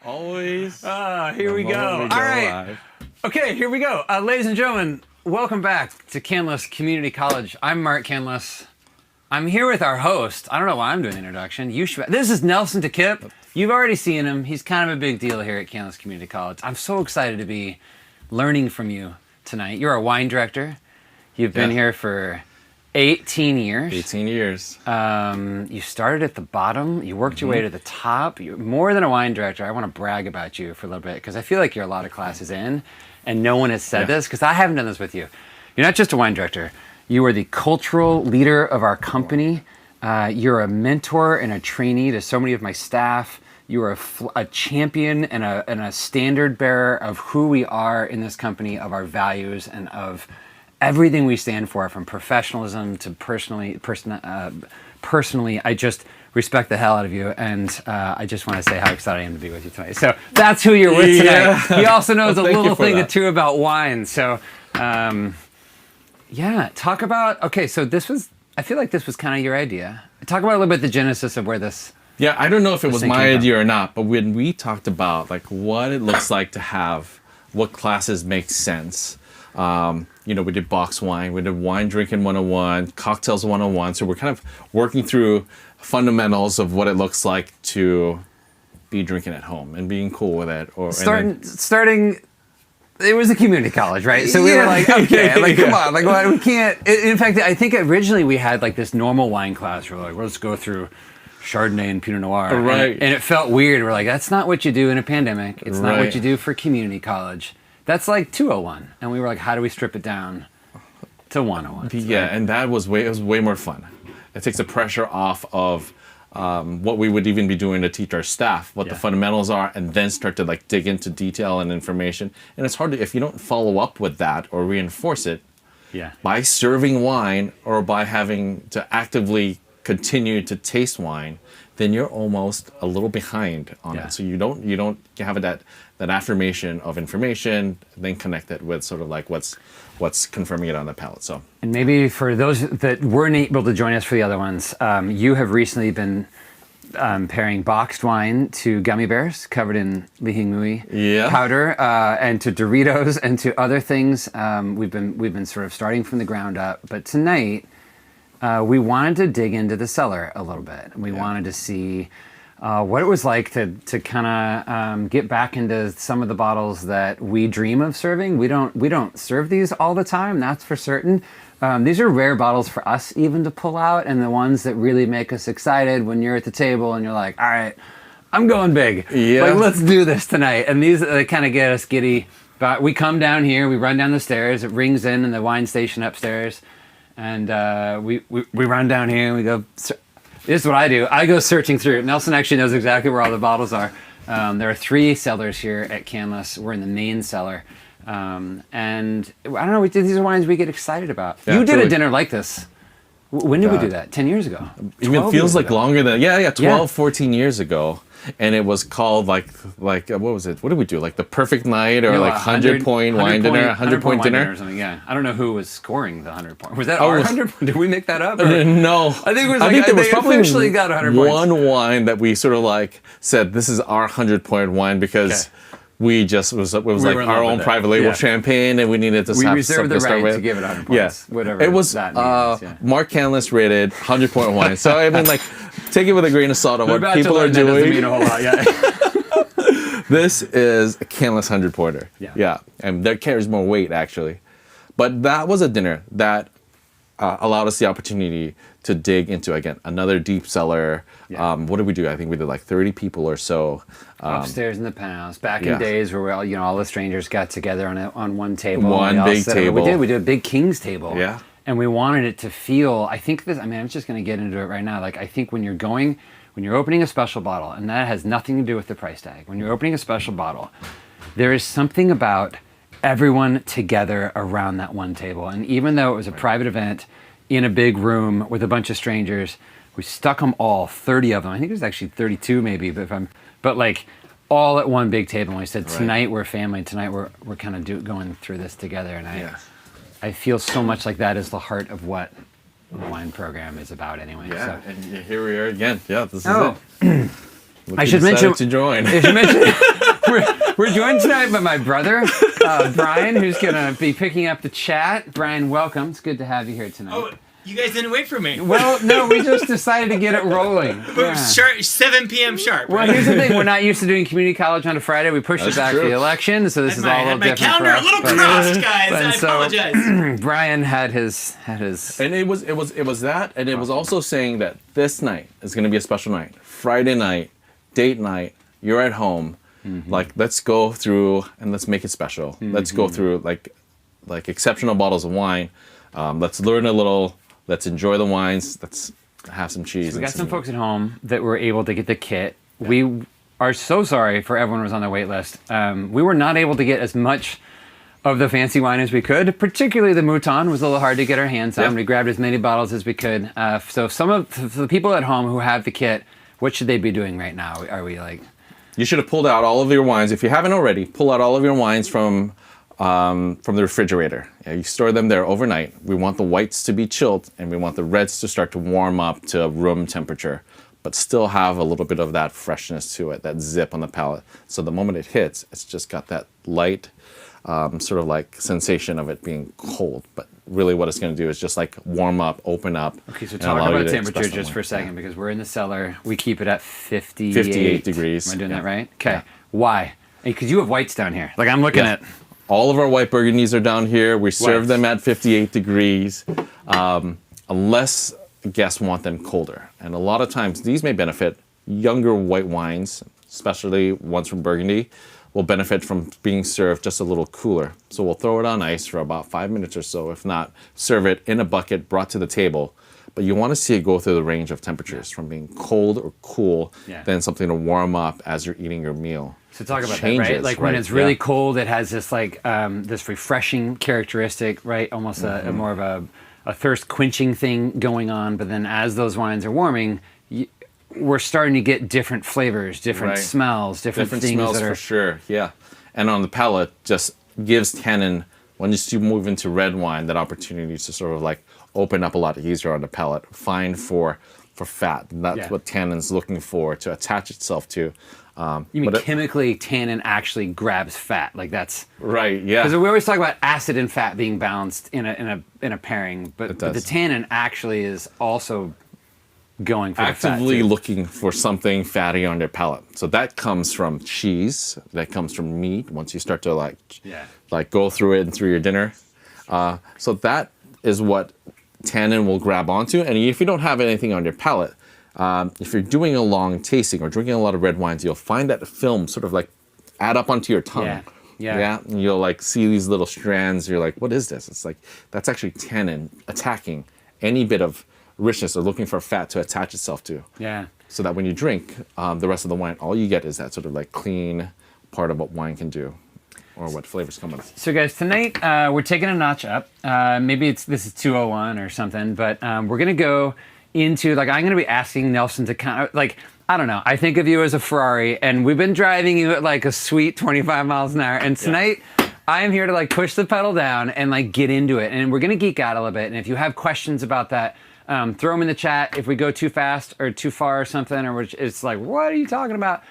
Always. Here we go. All right. Live. Okay, here we go. Ladies and gentlemen, welcome back to Canlis Community College. I'm Mark Canlis. I'm here with our host. I don't know why I'm doing the introduction. You should. This is Nelson Daquip. You've already seen him. He's kind of a big deal here at Canlis Community College. I'm so excited to be learning from you tonight. You're a wine director. You've been here for 18 years. 18 years. You started at the bottom. You worked your way to the top. You're more than a wine director. I want to brag about you for a little bit because I feel like you're a lot of classes in, and no one has said this because I haven't done this with you. You're not just a wine director. You are the cultural leader of our company. You're a mentor and a trainee to so many of my staff. You are a champion and a standard bearer of who we are in this company, of our values, and of everything we stand for, from professionalism to personally. I just respect the hell out of you, and I just want to say how excited I am to be with you tonight. So that's who you're with tonight. He also knows a little thing or two about wine. So, talk about. Okay, so this was. I feel like this was kind of your idea. Talk about a little bit the genesis of where this. Yeah, I don't know if it was my idea or not, but when we talked about like what it looks like to have, what classes make sense. We did box wine, we did wine drinking 101, cocktails 101. So we're kind of working through fundamentals of what it looks like to be drinking at home and being cool with it. Starting, it was a community college, right? So we were like, okay, come on, we can't. In fact, I think originally we had like this normal wine class. We're like, let's go through Chardonnay and Pinot Noir. Right. And it felt weird. We're like, that's not what you do in a pandemic. It's not what you do for community college. That's like 201. And we were like, how do we strip it down to 101? Yeah, and that was way more fun. It takes the pressure off of what we would even be doing to teach our staff, what the fundamentals are, and then start to like dig into detail and information. And it's hard to, if you don't follow up with that or reinforce it by serving wine or by having to actively continue to taste wine, then you're almost a little behind on it. So you don't have that affirmation of information, then connect it with sort of like what's confirming it on the palate. So, and maybe for those that weren't able to join us for the other ones, you have recently been pairing boxed wine to gummy bears covered in Li Hing Mui powder, and to Doritos and to other things. We've been sort of starting from the ground up, but tonight we wanted to dig into the cellar a little bit. We wanted to see what it was like to kind of get back into some of the bottles that we dream of serving. We don't serve these all the time, that's for certain. These are rare bottles for us even to pull out, and the ones that really make us excited when you're at the table and you're like, all right, I'm going big. Yeah. Like, let's do this tonight. And these they kind of get us giddy. But we come down here, we run down the stairs, it rings in the wine station upstairs, and we run down here and we go, this is what I do. I go searching through. Nelson actually knows exactly where all the bottles are. There are 3 cellars here at Canlis. We're in the main cellar. And I don't know, these are wines we get excited about. Yeah, you did a dinner like this. When did we do that? 10 years ago? Even feels like longer than, 12, 14 years ago. And it was called like what was it? What did we do? Like the perfect night or like 100-point wine dinner, 100-point dinner or something, yeah. I don't know who was scoring the 100-point. Was that our 100? Did we make that up? Or? No. I think it was like, I think there was probably officially got 100 points. One wine that we sort of like said, this is our 100-point wine because we just, it was like our own private label champagne, and we needed to have something to start with. We reserved the right to give it 100 points, whatever it was, that means. Mark Canlis rated 100-point wine. So, I mean, like, take it with a grain of salt on what people are doing. That doesn't mean a whole lot, This is a Canlis 100-pointer. Yeah. And that carries more weight, actually. But that was a dinner that allowed us the opportunity to dig into, again, another deep cellar. What did we do? I think we did like 30 people or so. Upstairs in the penthouse. Back in days where we all the strangers got together on one table. One big table. We did a big king's table. Yeah. And we wanted it to feel, I'm just going to get into it right now. Like, I think when you're opening a special bottle, and that has nothing to do with the price tag, when you're opening a special bottle, there is something about everyone together around that one table. And even though it was a private event in a big room with a bunch of strangers, we stuck them all, 30 of them. I think it was actually 32 maybe, but like all at one big table. And we said, tonight we're a family. Tonight we're kind of going through this together. And I feel so much like that is the heart of what the wine program is about anyway. Yeah, so. And here we are again. Yeah, this is it. I should mention to join. We're joined tonight by my brother, Brian, who's going to be picking up the chat. Brian, welcome. It's good to have you here tonight. Oh, you guys didn't wait for me. Well, no, we just decided to get it rolling. Sharp, 7 p.m. sharp. Well, here's the thing. We're not used to doing community college on a Friday. We pushed it back for the election, so this is all a little different calendar for us. A little crossed, guys. I apologize. Brian had his... And it was that, and it was also saying that this night is going to be a special night. Friday night, date night, you're at home. Like, let's go through and let's make it special. Let's go through like exceptional bottles of wine. Let's learn a little. Let's enjoy the wines. Let's have some cheese. So we got some folks at home that were able to get the kit. Yeah. We are so sorry for everyone who was on the wait list. We were not able to get as much of the fancy wine as we could. Particularly the Mouton was a little hard to get our hands on. We grabbed as many bottles as we could. So some of the people at home who have the kit, what should they be doing right now? Are we like... You should have pulled out all of your wines. If you haven't already, pull out all of your wines from the refrigerator. You store them there overnight. We want the whites to be chilled, and we want the reds to start to warm up to room temperature, but still have a little bit of that freshness to it, that zip on the palate. So the moment it hits, it's just got that light sort of like sensation of it being cold. But really what it's going to do is just like warm up, open up. Okay, so talk about temperature just for a second, because we're in the cellar. We keep it at 58 degrees. Am I doing that right? Okay. Yeah. Why? Because you have whites down here. Like, I'm looking at... All of our white Burgundies are down here. We serve them at 58 degrees, unless guests want them colder. And a lot of times, these may benefit younger white wines, especially ones from Burgundy, will benefit from being served just a little cooler. So we'll throw it on ice for about 5 minutes or so. If not, serve it in a bucket, brought to the table. But you want to see it go through the range of temperatures, from being cold or cool, then something to warm up as you're eating your meal. So talk about that, right? Like when it's really cold, it has this like this refreshing characteristic, right? Almost a more of thirst quenching thing going on. But then as those wines are warming, we're starting to get different flavors, different smells, different things smells that are for sure. Yeah, and on the palate, just gives tannin. Once you move into red wine, that opportunity to sort of like open up a lot easier on the palate, fine for fat. And that's what tannin's looking for, to attach itself to. You mean chemically, tannin actually grabs fat? Like that's right? Yeah. Because we always talk about acid and fat being balanced in a pairing, but the tannin actually is also going for actively the fat looking for something fatty on their palate. So that comes from cheese. That comes from meat. Once you start to like go through it and through your dinner, so that is what tannin will grab onto. And if you don't have anything on your palate, if you're doing a long tasting or drinking a lot of red wines, you'll find that film sort of like add up onto your tongue. Yeah. And you'll like see these little strands. You're like, what is this? It's like, that's actually tannin attacking any bit of richness or looking for fat to attach itself to. Yeah. So that when you drink the rest of the wine, all you get is that sort of like clean part of what wine can do, or what flavors come with. So guys, tonight we're taking a notch up. Maybe this is 201 or something, but we're gonna go into, like, I'm gonna be asking Nelson to kind of, like, I don't know, I think of you as a Ferrari, and we've been driving you at like a sweet 25 miles an hour, and tonight I am here to like push the pedal down and like get into it, and we're gonna geek out a little bit, and if you have questions about that, throw them in the chat. If we go too fast or too far or something, or it's like, what are you talking about?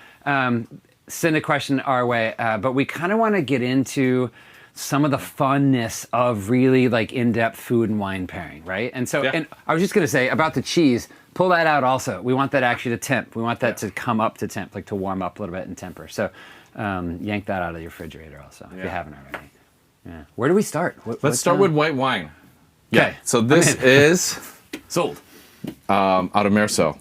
Send a question our way. But we kind of want to get into some of the funness of really like in-depth food and wine pairing, right? And so, and I was just going to say about the cheese, pull that out also. We want that actually to temp. We want that to come up to temp, like to warm up a little bit and temper. So yank that out of the refrigerator also, if you haven't already. Yeah. Where do we start? Let's start with white wine. Okay. So this is... Sold. Out of Meursault.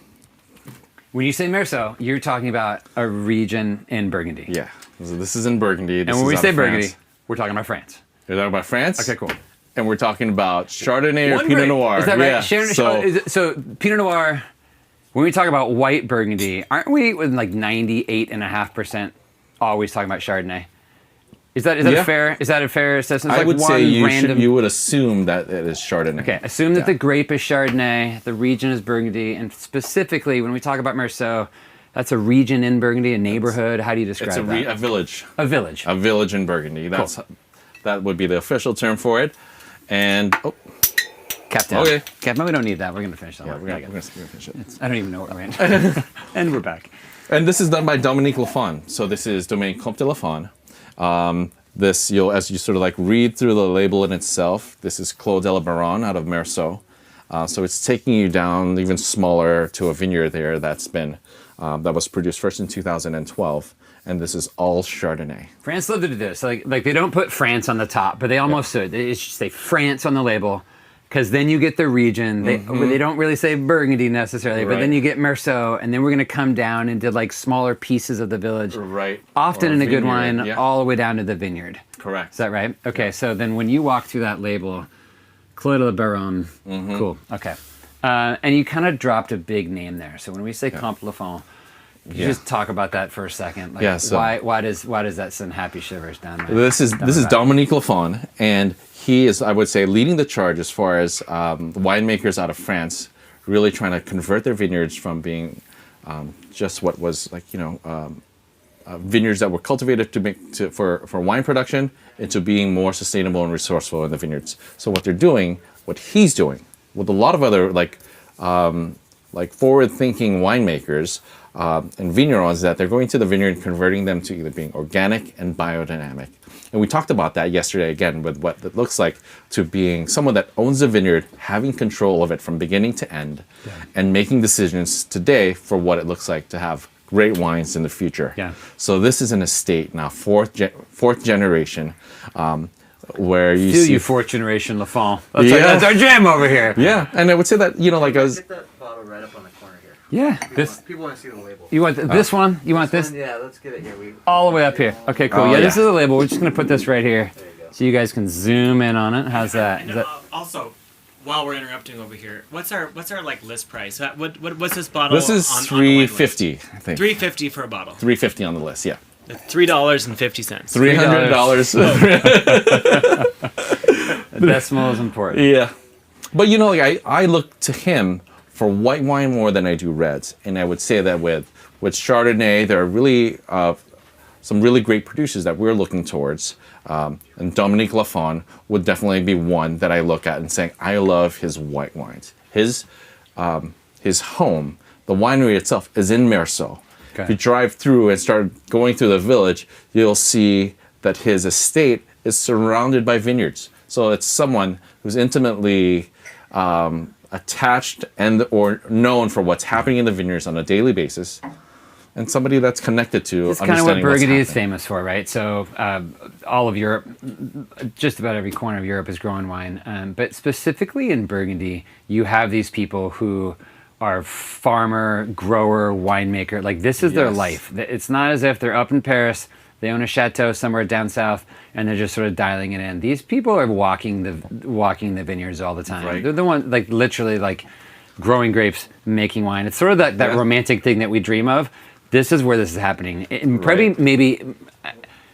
When you say Meursault, you're talking about a region in Burgundy. Yeah. So this is in Burgundy. And when we say Burgundy, we're talking about France. You're talking about France? Okay, cool. And we're talking about Chardonnay or Pinot Noir. Is that right? Yeah. So Pinot Noir, when we talk about white Burgundy, aren't we with like 98.5% always talking about Chardonnay? Is that a fair assessment? I would say you would assume that it is Chardonnay. Okay, assume that the grape is Chardonnay, the region is Burgundy, and specifically when we talk about Meursault, that's a region in Burgundy, a neighborhood. How do you describe that? A village. A village. A village in Burgundy. That would be the official term for it. And cap down. Okay. Cap. We don't need that. We're gonna finish that. Yeah, we're gonna finish it. I don't even know what we're in. And we're back. And this is done by Dominique Lafon. So this is Domaine Comtes Lafon. As you sort of like read through the label in itself, this is Clos de Baron out of Meursault. So it's taking you down even smaller to a vineyard there that was produced first in 2012. And this is all Chardonnay. France loved to do this. Like they don't put France on the top, but they almost should. They just say France on the label, because then you get the region. They don't really say Burgundy necessarily, but then you get Meursault, and then we're going to come down into like smaller pieces of the village. Right. Often in a good wine, all the way down to the vineyard. Correct. Is that right? Okay, so then when you walk through that label, Clos de Baron, cool, okay. And you kind of dropped a big name there. So when we say Comtes Lafon, you just talk about that for a second. Like, why does that send happy shivers down there? This is Dominique Lafon, and he is, I would say, leading the charge as far as winemakers out of France really trying to convert their vineyards from being just what was vineyards that were cultivated for wine production into being more sustainable and resourceful in the vineyards. So what he's doing, with a lot of other forward-thinking winemakers and vignerons, that they're going to the vineyard and converting them to either being organic and biodynamic. And we talked about that yesterday again with what it looks like to being someone that owns a vineyard, having control of it from beginning to end, and making decisions today for what it looks like to have great wines in the future. Yeah. So this is an estate now, fourth generation, where you see... fourth generation Lafon. That's our jam over here. Yeah, and I would say that, I was... Get that bottle right up on the corner here. Yeah. People want to see the label. You want this one? You want this? Yeah, let's get it here. All the way up here. Okay, cool. This is the label. We're just going to put this right here. There you go. So you guys can zoom in on it. How's that? And, also, while we're interrupting over here, what's our like list price? What's this bottle? This is $3.50, I think. $3.50 for a bottle. $3.50 on the list, yeah. $3.50. $300. The decimal is important. Yeah. But you know, like I look to him for white wine more than I do reds, and I would say that with Chardonnay, there are really some really great producers that we're looking towards. And Dominique Lafon would definitely be one that I look at and saying, I love his white wines. His home, the winery itself, is in Meursault. Okay. If you drive through and start going through the village, you'll see that his estate is surrounded by vineyards. So it's someone who's intimately attached and or known for what's happening in the vineyards on a daily basis, and somebody that's connected to It's kind of what Burgundy is happening. famous for, right? So all of Europe, just about every corner of Europe is growing wine. But specifically in Burgundy, you have these people who are farmer, grower, winemaker. Like this is their Yes. life. It's not as if they're up in Paris, they own a chateau somewhere down south, and they're just sort of dialing it in. These people are walking the vineyards all the time. Right. They're the one, like literally like growing grapes, making wine. It's sort of that Yeah. romantic thing that we dream of. This is where this is happening. And probably Right.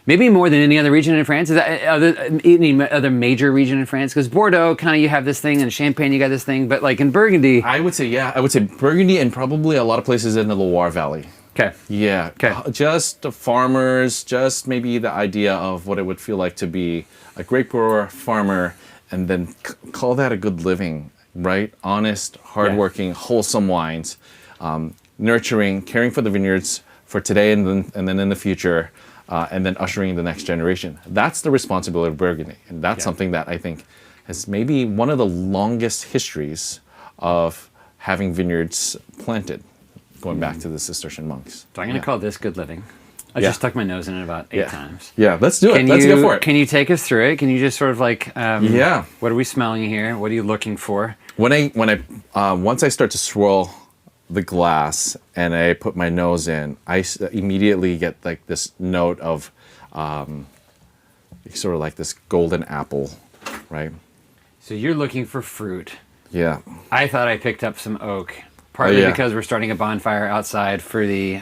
maybe more than any other region in France. Is that any other major region in France? Because Bordeaux, kind of you have this thing, and Champagne you got this thing, but like in Burgundy. I would say Burgundy and probably a lot of places in the Loire Valley. Okay. Yeah. Okay. Just the farmers, just maybe the idea of what it would feel like to be a grape grower, farmer, and then call that a good living, right? Honest, hardworking, wholesome wines, nurturing, caring for the vineyards for today and then in the future, and then ushering in the next generation. That's the responsibility of Burgundy, and that's something that I think has maybe one of the longest histories of having vineyards planted, going back to the Cistercian monks. So I'm going to call this good living. I Yeah. just stuck my nose in it about 8 Yeah. times. Yeah, let's do it. Let's go for it. Can you take us through it? Can you just sort of like, Yeah. what are we smelling here? What are you looking for? When I once I start to swirl the glass and I put my nose in, I immediately get like this note of sort of like this golden apple, right? So you're looking for fruit. Yeah. I thought I picked up some oak, partly yeah. because we're starting a bonfire outside for the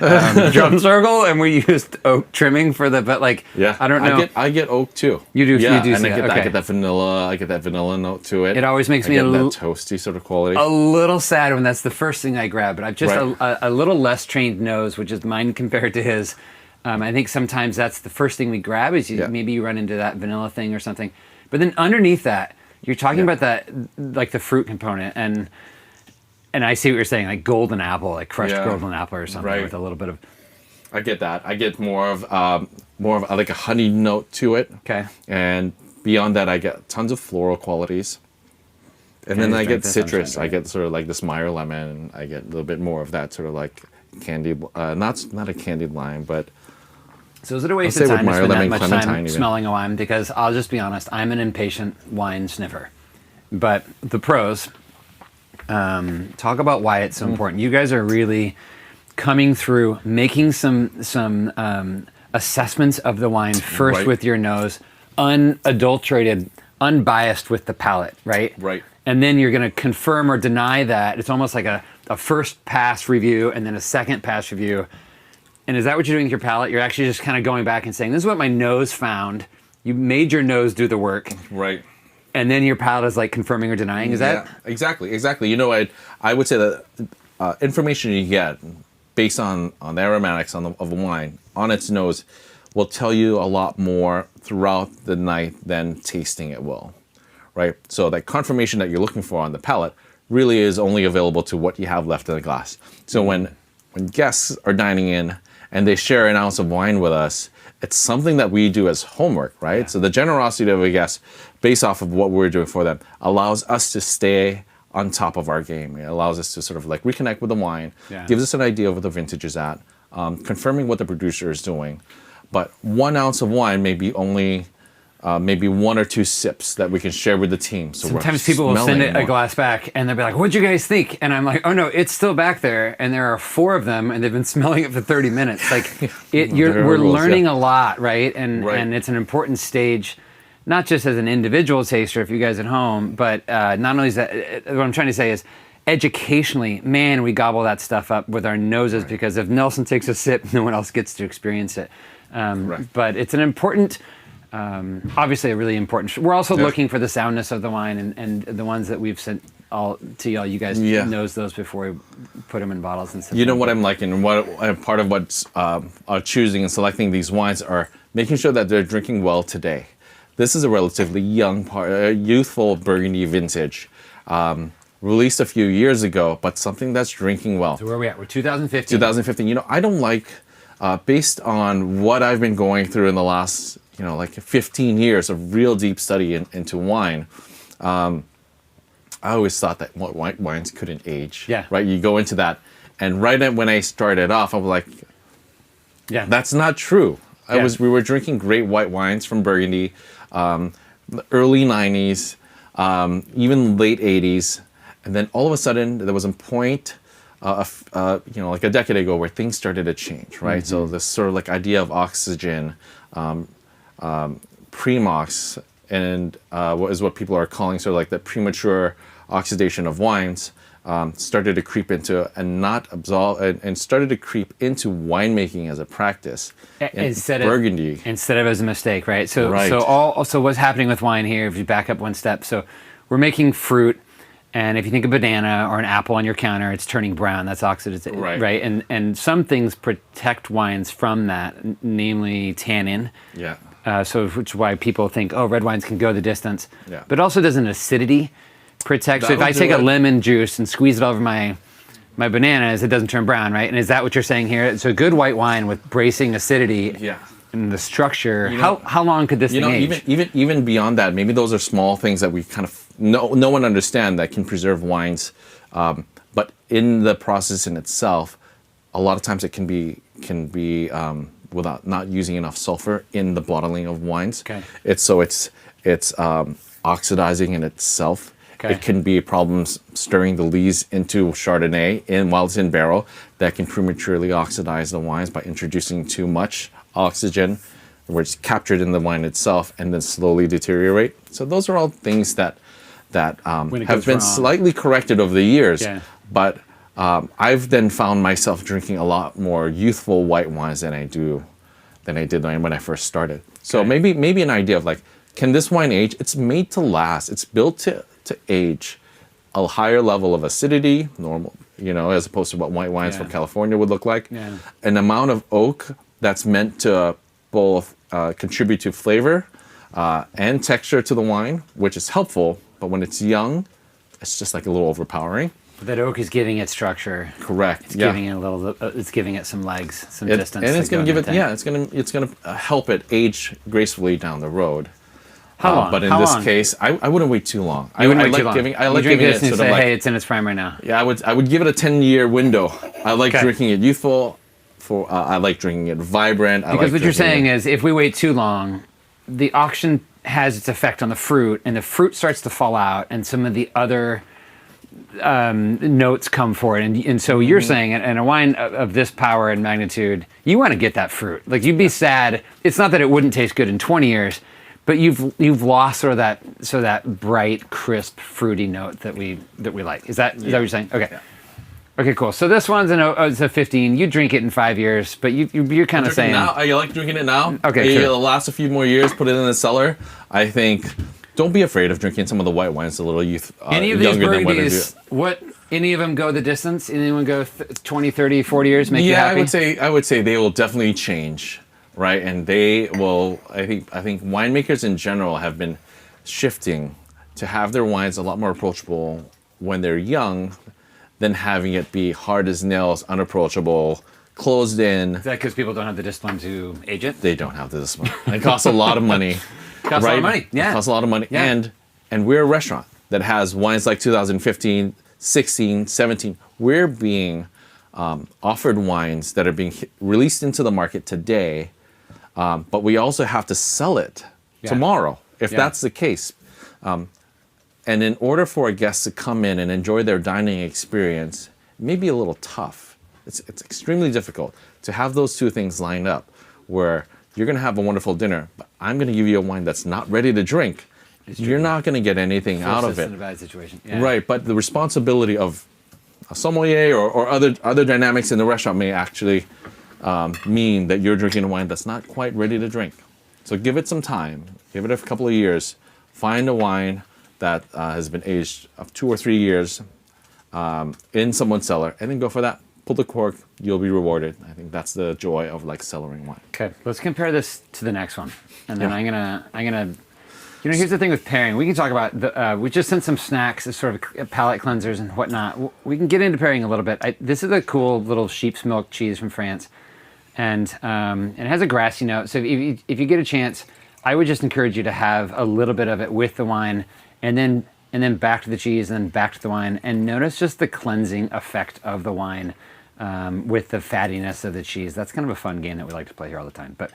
drum circle, and we used oak trimming for the. But like, Yeah. I don't know. I get oak too. You do- Yeah, you do and see I get, that, I okay. get that vanilla. I get that vanilla note to it. It always makes I me get a that little- toasty sort of quality. A little sad when that's the first thing I grab, but I've just Right. a little less trained nose, which is mine compared to his. I think sometimes that's the first thing we grab is maybe you run into that vanilla thing or something. But then underneath that, you're talking about that, like the fruit component, and I see what you're saying, like golden apple, like crushed golden apple or something Right. with a little bit of. I get that. I get more of like a honey note to it. Okay. And beyond that, I get tons of floral qualities. And then just I drink get this? I'm citrus. trying I to- get sort of like this Meyer lemon. And I get a little bit more of that sort of like candied, not a candied lime, but So is it a waste I'll of say with time to Meyer spend that lemon, much clementine time even. smelling a wine? Because I'll just be honest, I'm an impatient wine sniffer. But the pros, talk about why it's so important. You guys are really coming through, making some assessments of the wine first Right. with your nose, unadulterated, unbiased with the palate, right? Right. And then you're going to confirm or deny that. It's almost like a first pass review and then a second pass review. And is that what you're doing with your palate? You're actually just kind of going back and saying, this is what my nose found. You made your nose do the work. right. And then your palate is like confirming or denying. Is that? Yeah, exactly. You know, I would say that information you get based on the aromatics of a wine on its nose will tell you a lot more throughout the night than tasting it will, right? So that confirmation that you're looking for on the palate really is only available to what you have left in the glass. So when guests are dining in and they share an ounce of wine with us, it's something that we do as homework, right? Yeah. So the generosity of a guest, based off of what we're doing for them, allows us to stay on top of our game. It allows us to sort of like reconnect with the wine, gives us an idea of what the vintage is at, confirming what the producer is doing. But 1 ounce of wine may be only maybe 1 or 2 sips that we can share with the team. So Sometimes we're people will send smelling it a more. glass back and they'll be like, what'd you guys think? And I'm like, oh no, it's still back there. And there are 4 of them and they've been smelling it for 30 minutes. Like we're Variables, learning a lot, right? And Right. and it's an important stage, not just as an individual taster, if you guys at home, but not only is that, what I'm trying to say is educationally, man, we gobble that stuff up with our noses because if Nelson takes a sip, no one else gets to experience it. Correct. But it's an important Obviously, a really important. We're also looking for the soundness of the wine, and the ones that we've sent all to y'all. You guys knows those before we put them in bottles and stuff. You know what I'm liking, and what part of what's choosing and selecting these wines are making sure that they're drinking well today. This is a relatively young, youthful Burgundy vintage, released a few years ago, but something that's drinking well. So where are we at? We're 2015. 2015. You know, I don't like, based on what I've been going through in the last, 15 years of real deep study into wine. I always thought that white wines couldn't age. Yeah. Right. You go into that, and when I started off, I was like, that's not true. We were drinking great white wines from Burgundy, the early 90s, even late 80s, and then all of a sudden there was a point, like a decade ago, where things started to change, right? Mm-hmm. So this sort of like idea of oxygen, premox, and what people are calling sort of like the premature oxidation of wines, started to creep into and started to creep into winemaking as a practice instead Burgundy of as a mistake, right? So Right. so what's happening with wine here? If you back up one step, so we're making fruit, and if you think of a banana or an apple on your counter, it's turning brown. That's oxidative, right? And some things protect wines from that, namely tannin. Yeah. Which is why people think, red wines can go the distance. Yeah. But also does an acidity protect. So if That'll I do take a it. lemon juice and squeeze it over my bananas, it doesn't turn brown, right? And is that what you're saying here? It's a good white wine with bracing acidity and the structure. How long could this thing age? Even beyond that, maybe those are small things that we kind of no one understand that can preserve wines. But in the process in itself, a lot of times it can be without not using enough sulfur in the bottling of wines. Okay. It's oxidizing in itself. Okay. It can be problems stirring the lees into Chardonnay while it's in barrel that can prematurely oxidize the wines by introducing too much oxygen, where it's captured in the wine itself and then slowly deteriorate. So those are all things that have been slightly corrected over the years. Yeah. But I've then found myself drinking a lot more youthful white wines than I did when I first started. So maybe an idea of like, can this wine age? It's made to last. It's built to age a higher level of acidity, normal, as opposed to what white wines from California would look like. Yeah. An amount of oak that's meant to both contribute to flavor and texture to the wine, which is helpful. But when it's young, it's just like a little overpowering. That oak is giving it structure. Correct. It's giving it a little. It's giving it some legs, some distance. And it's going to give it. tank. Yeah, it's going to help it age gracefully down the road. How long? But in How this long? case, I wouldn't wait too long. You wouldn't wait too like long. giving. I You like drink giving this it and sort say, of like. hey, it's in its prime right now. Yeah, I would give it a 10-year window. I like Okay. drinking it youthful. I like drinking it vibrant. Because what you're saying is, if we wait too long, the auction has its effect on the fruit, and the fruit starts to fall out, and some of the other notes come for it. And so you're saying, in a wine of this power and magnitude, you want to get that fruit. Like, you'd be sad. It's not that it wouldn't taste good in 20 years, but you've lost sort of that bright, crisp, fruity note that we like. Is that what you're saying? Okay. Yeah. Okay, cool. So this one's it's a 15. You drink it in 5 years, but you're kind of saying Now, you like drinking it now? Okay, sure. It'll last a few more years. Put it in the cellar. I think. Don't be afraid of drinking some of the white wines a little any of these younger than what Burgundies, any of them go the distance? Anyone go 20, 30, 40 years, make you happy? I would say they will definitely change, right? And they will. I think winemakers in general have been shifting to have their wines a lot more approachable when they're young, than having it be hard as nails, unapproachable, closed in. Is that because people don't have the discipline to age it? They don't have this one. It costs a lot of money. Costs a lot of money. Yeah. It costs a lot of money. Yeah. And we're a restaurant that has wines like 2015, 16, 17. We're being offered wines that are being released into the market today, but we also have to sell it tomorrow, if that's the case. And in order for a guest to come in and enjoy their dining experience, it may be a little tough. It's extremely difficult to have those two things lined up, where you're going to have a wonderful dinner, but I'm going to give you a wine that's not ready to drink. You're not going to get anything out of it. In a bad situation. Yeah. Right, but the responsibility of a sommelier or other dynamics in the restaurant may actually mean that you're drinking a wine that's not quite ready to drink. So give it some time. Give it a couple of years. Find a wine that has been aged of 2 or 3 years in someone's cellar, and then go for that. Pull the cork, you'll be rewarded. I think that's the joy of like cellaring wine. Okay, let's compare this to the next one, and then Yeah. I'm gonna. You know, here's the thing with pairing. We can talk about the. We just sent some snacks as sort of palate cleansers and whatnot. We can get into pairing a little bit. This is a cool little sheep's milk cheese from France, and it has a grassy note. So if you get a chance, I would just encourage you to have a little bit of it with the wine, and then back to the cheese, and then back to the wine, and notice just the cleansing effect of the wine. With the fattiness of the cheese. That's kind of a fun game that we like to play here all the time. But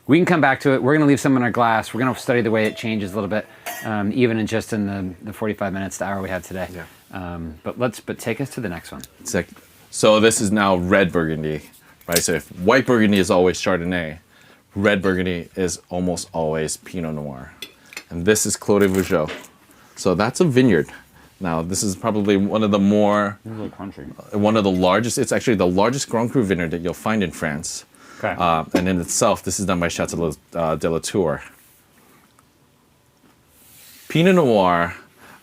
we can come back to it. We're going to leave some in our glass. We're going to study the way it changes a little bit, even in the 45 minutes to hour we have today. Yeah. But take us to the next one. So this is now red Burgundy, right? So if white Burgundy is always Chardonnay, red Burgundy is almost always Pinot Noir. And this is Clos de Vougeot. So that's a vineyard. Now, this is probably one of the largest, it's actually the largest Grand Cru vineyard that you'll find in France. Okay. And in itself, this is done by Château de la Tour. Pinot Noir.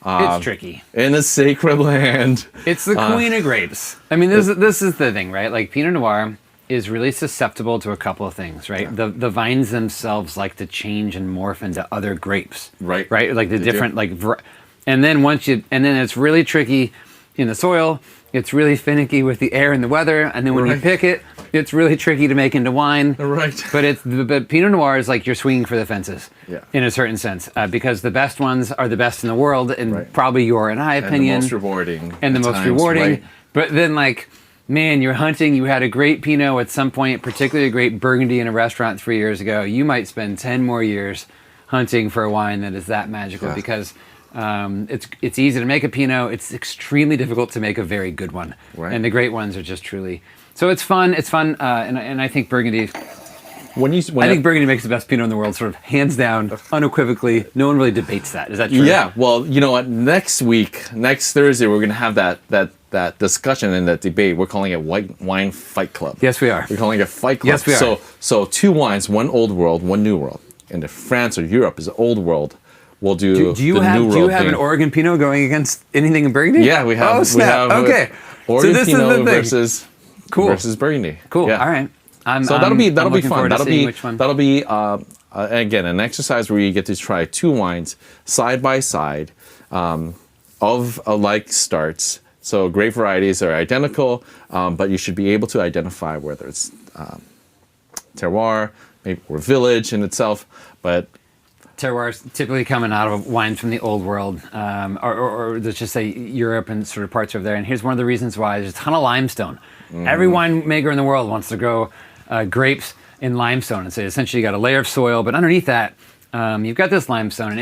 It's tricky. In a sacred land. It's the queen of grapes. I mean, this is the thing, right? Like Pinot Noir is really susceptible to a couple of things, right? Yeah. The vines themselves like to change and morph into other grapes. Right. Right? Like the They different, do. and then it's really tricky in the soil. It's really finicky with the air and the weather. And then when you Right. pick it, it's really tricky to make into wine. Right. But Pinot Noir is like you're swinging for the fences, Yeah. in a certain sense, because the best ones are the best in the world, and Right. probably your and I opinion, And the most rewarding. and the at most times, rewarding. right? But then, like, man, you're hunting. You had a great Pinot at some point, particularly a great Burgundy in a restaurant 3 years ago. You might spend 10 more years hunting for a wine that is that magical Yeah. because it's easy to make a Pinot. It's extremely difficult to make a very good one, Right. and the great ones are just truly. So it's fun. It's fun, and I think Burgundy. When I think Burgundy makes the best Pinot in the world, sort of hands down, unequivocally. No one really debates that. Is that true? Yeah, well, you know what? Next Thursday, we're going to have that discussion and that debate. We're calling it White Wine Fight Club. Yes, we are. We're calling it Fight Club. Yes, we are. So 2 wines, 1 old world, 1 new world. And if France or Europe is old world, we'll do Do you the have new world do you have thing. an Oregon Pinot going against anything in Burgundy? Yeah, we have. Oh snap! We have Okay, Oregon so this Pinot is the thing. versus Burgundy. Cool. Yeah. All right. So that'll be I'm fun. looking forward to That'll seeing be which one. again an exercise where you get to try 2 wines side by side of alike starts. So grape varieties are identical, but you should be able to identify whether it's terroir, maybe or village in itself. But Terroirs typically coming out of wines from the old world, or let's just say Europe and sort of parts over there. And here's one of the reasons why: there's a ton of limestone. Every winemaker in the world wants to grow grapes in limestone, and so essentially you got a layer of soil, but underneath that, you've got this limestone, and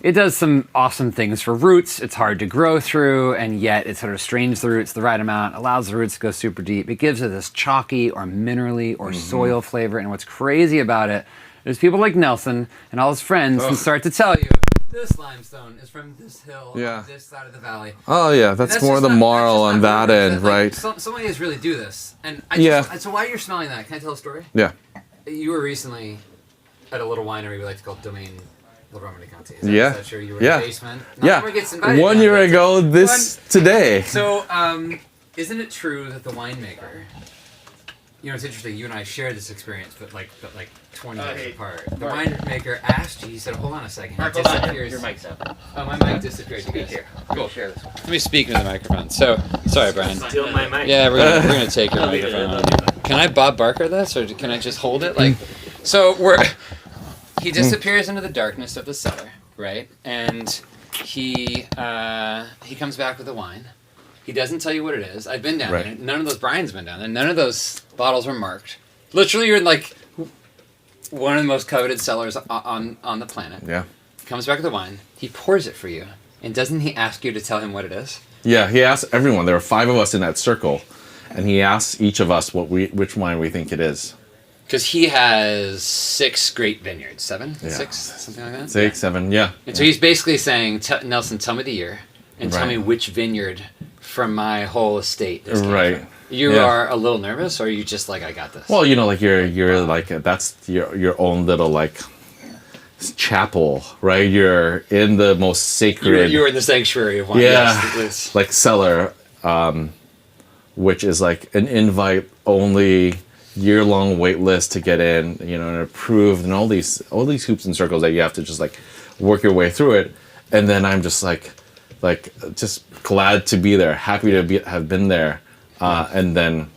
it does some awesome things for roots. It's hard to grow through, and yet it sort of strains the roots the right amount, allows the roots to go super deep. It gives it this chalky or minerally or soil flavor. And what's crazy about it is people like Nelson and all his friends can start to tell you, this limestone is from this hill on this side of the valley. oh yeah, that's more just the not- moral that's on just not that rumors. end, Like, right? Some ways really do this. And so while you're smelling that, can I tell a story? Yeah. You were recently at a little winery we like to call Domaine. Contes. Yeah. Is that true? You were Yeah. in the basement? Yeah. Never gets invited 1 down, year but- ago, today. So, isn't it true that the winemaker? You know, it's interesting. You and I shared this experience, but like 20 years apart. The winemaker asked you. He said, "Hold on a second." Mark, He hold on. disappears. Your mic's up. Oh, my mic disappeared. You guys. Here. Cool. Share this one. Let me speak into the microphone. So, sorry, Brian. Steal my mic. Yeah, we're gonna take your microphone. Can I Bob Barker this, or can I just hold it? Like, so he disappears into the darkness of the cellar, right? And he comes back with a wine. He doesn't tell you what it is. I've been down Right. there. None of those Brian's been down there. None of those bottles were marked. Literally, you're in like one of the most coveted cellars on the planet. Yeah. Comes back with the wine. He pours it for you, and doesn't he ask you to tell him what it is? Yeah, he asked everyone. There were 5 of us in that circle, and he asked each of us which wine we think it is. Because he has 6 great vineyards. 7? Yeah. 6? Something like that? 6, 7, yeah. And so he's basically saying, Nelson, tell me the year, and tell Right. me which vineyard from my whole estate this came Right. from. You are a little nervous, or are you just like, I got this? Well, like you're like that's your own little like chapel, right? You're in the most sacred. You're in the sanctuary of wine. Yeah, Yes, like Cellar, which is like an invite-only year-long wait list to get in, and approved, and all these hoops and circles that you have to just like work your way through it. And then I'm just like just glad to be there, happy to have been there. And then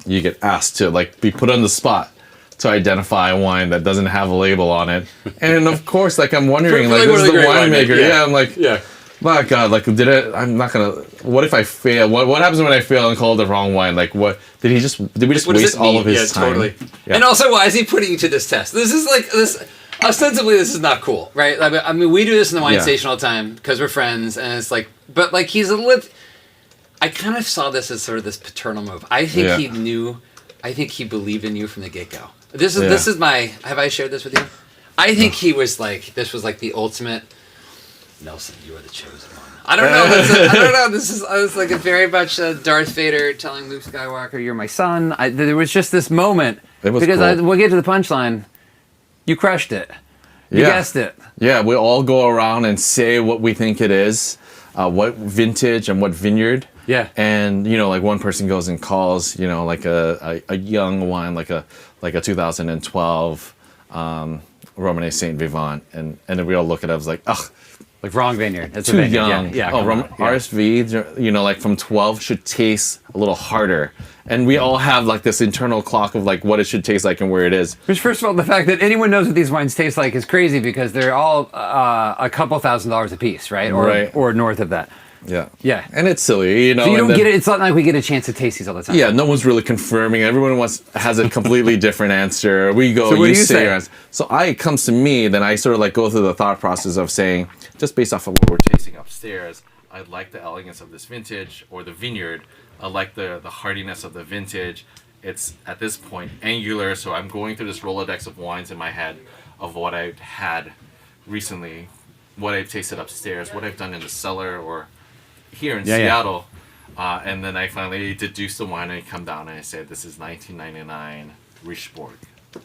you get asked to like be put on the spot to identify a wine that doesn't have a label on it. And of course, like I'm wondering, like this is the winemaker. Yeah, I'm like, my God, like I'm not gonna. What if I fail? What happens when I fail and call it the wrong wine? Like what did we just waste all of his time? Totally. Yeah. And also, why is he putting you to this test? This is like this. Ostensibly, this is not cool, right? I mean, we do this in the wine station all the time because we're friends, and it's like, but like he's a little. I kind of saw this as sort of this paternal move. I think he knew. I think he believed in you from the get-go. This is my. Have I shared this with you? I think he was like, this was like the ultimate. Nelson, you are the chosen one. I don't know. I don't know. I was like a very much Darth Vader telling Luke Skywalker, "You're my son." There was just this moment because we'll get to the punchline. You crushed it. You guessed it. Yeah, we all go around and say what we think it is, what vintage and what vineyard. Yeah. And like one person goes and calls, like a young wine, like a 2012 Romanée Saint Vivant, and then we all look at it, I was like, ugh. Like wrong vineyard. It's too a vineyard. young. Yeah. RSV, like from 12 should taste a little harder. And we all have like this internal clock of like what it should taste like and where it is. Which, first of all, the fact that anyone knows what these wines taste like is crazy because they're all a couple $1,000s a piece, right? Or north of that. Yeah. Yeah. And it's silly, So you don't get it. It's not like we get a chance to taste these all the time. Yeah, no one's really confirming. Everyone has a completely different answer. We go, so what do you say? Your answer. So it comes to me, then I sort of like go through the thought process of saying, just based off of what we're tasting upstairs, I like the elegance of this vintage or the vineyard. I like the hardiness of the vintage. It's at this point angular, so I'm going through this Rolodex of wines in my head of what I've had recently, what I've tasted upstairs, what I've done in the cellar or here in Seattle. And then I finally deduced the wine and I come down and I say, this is 1999 Richebourg.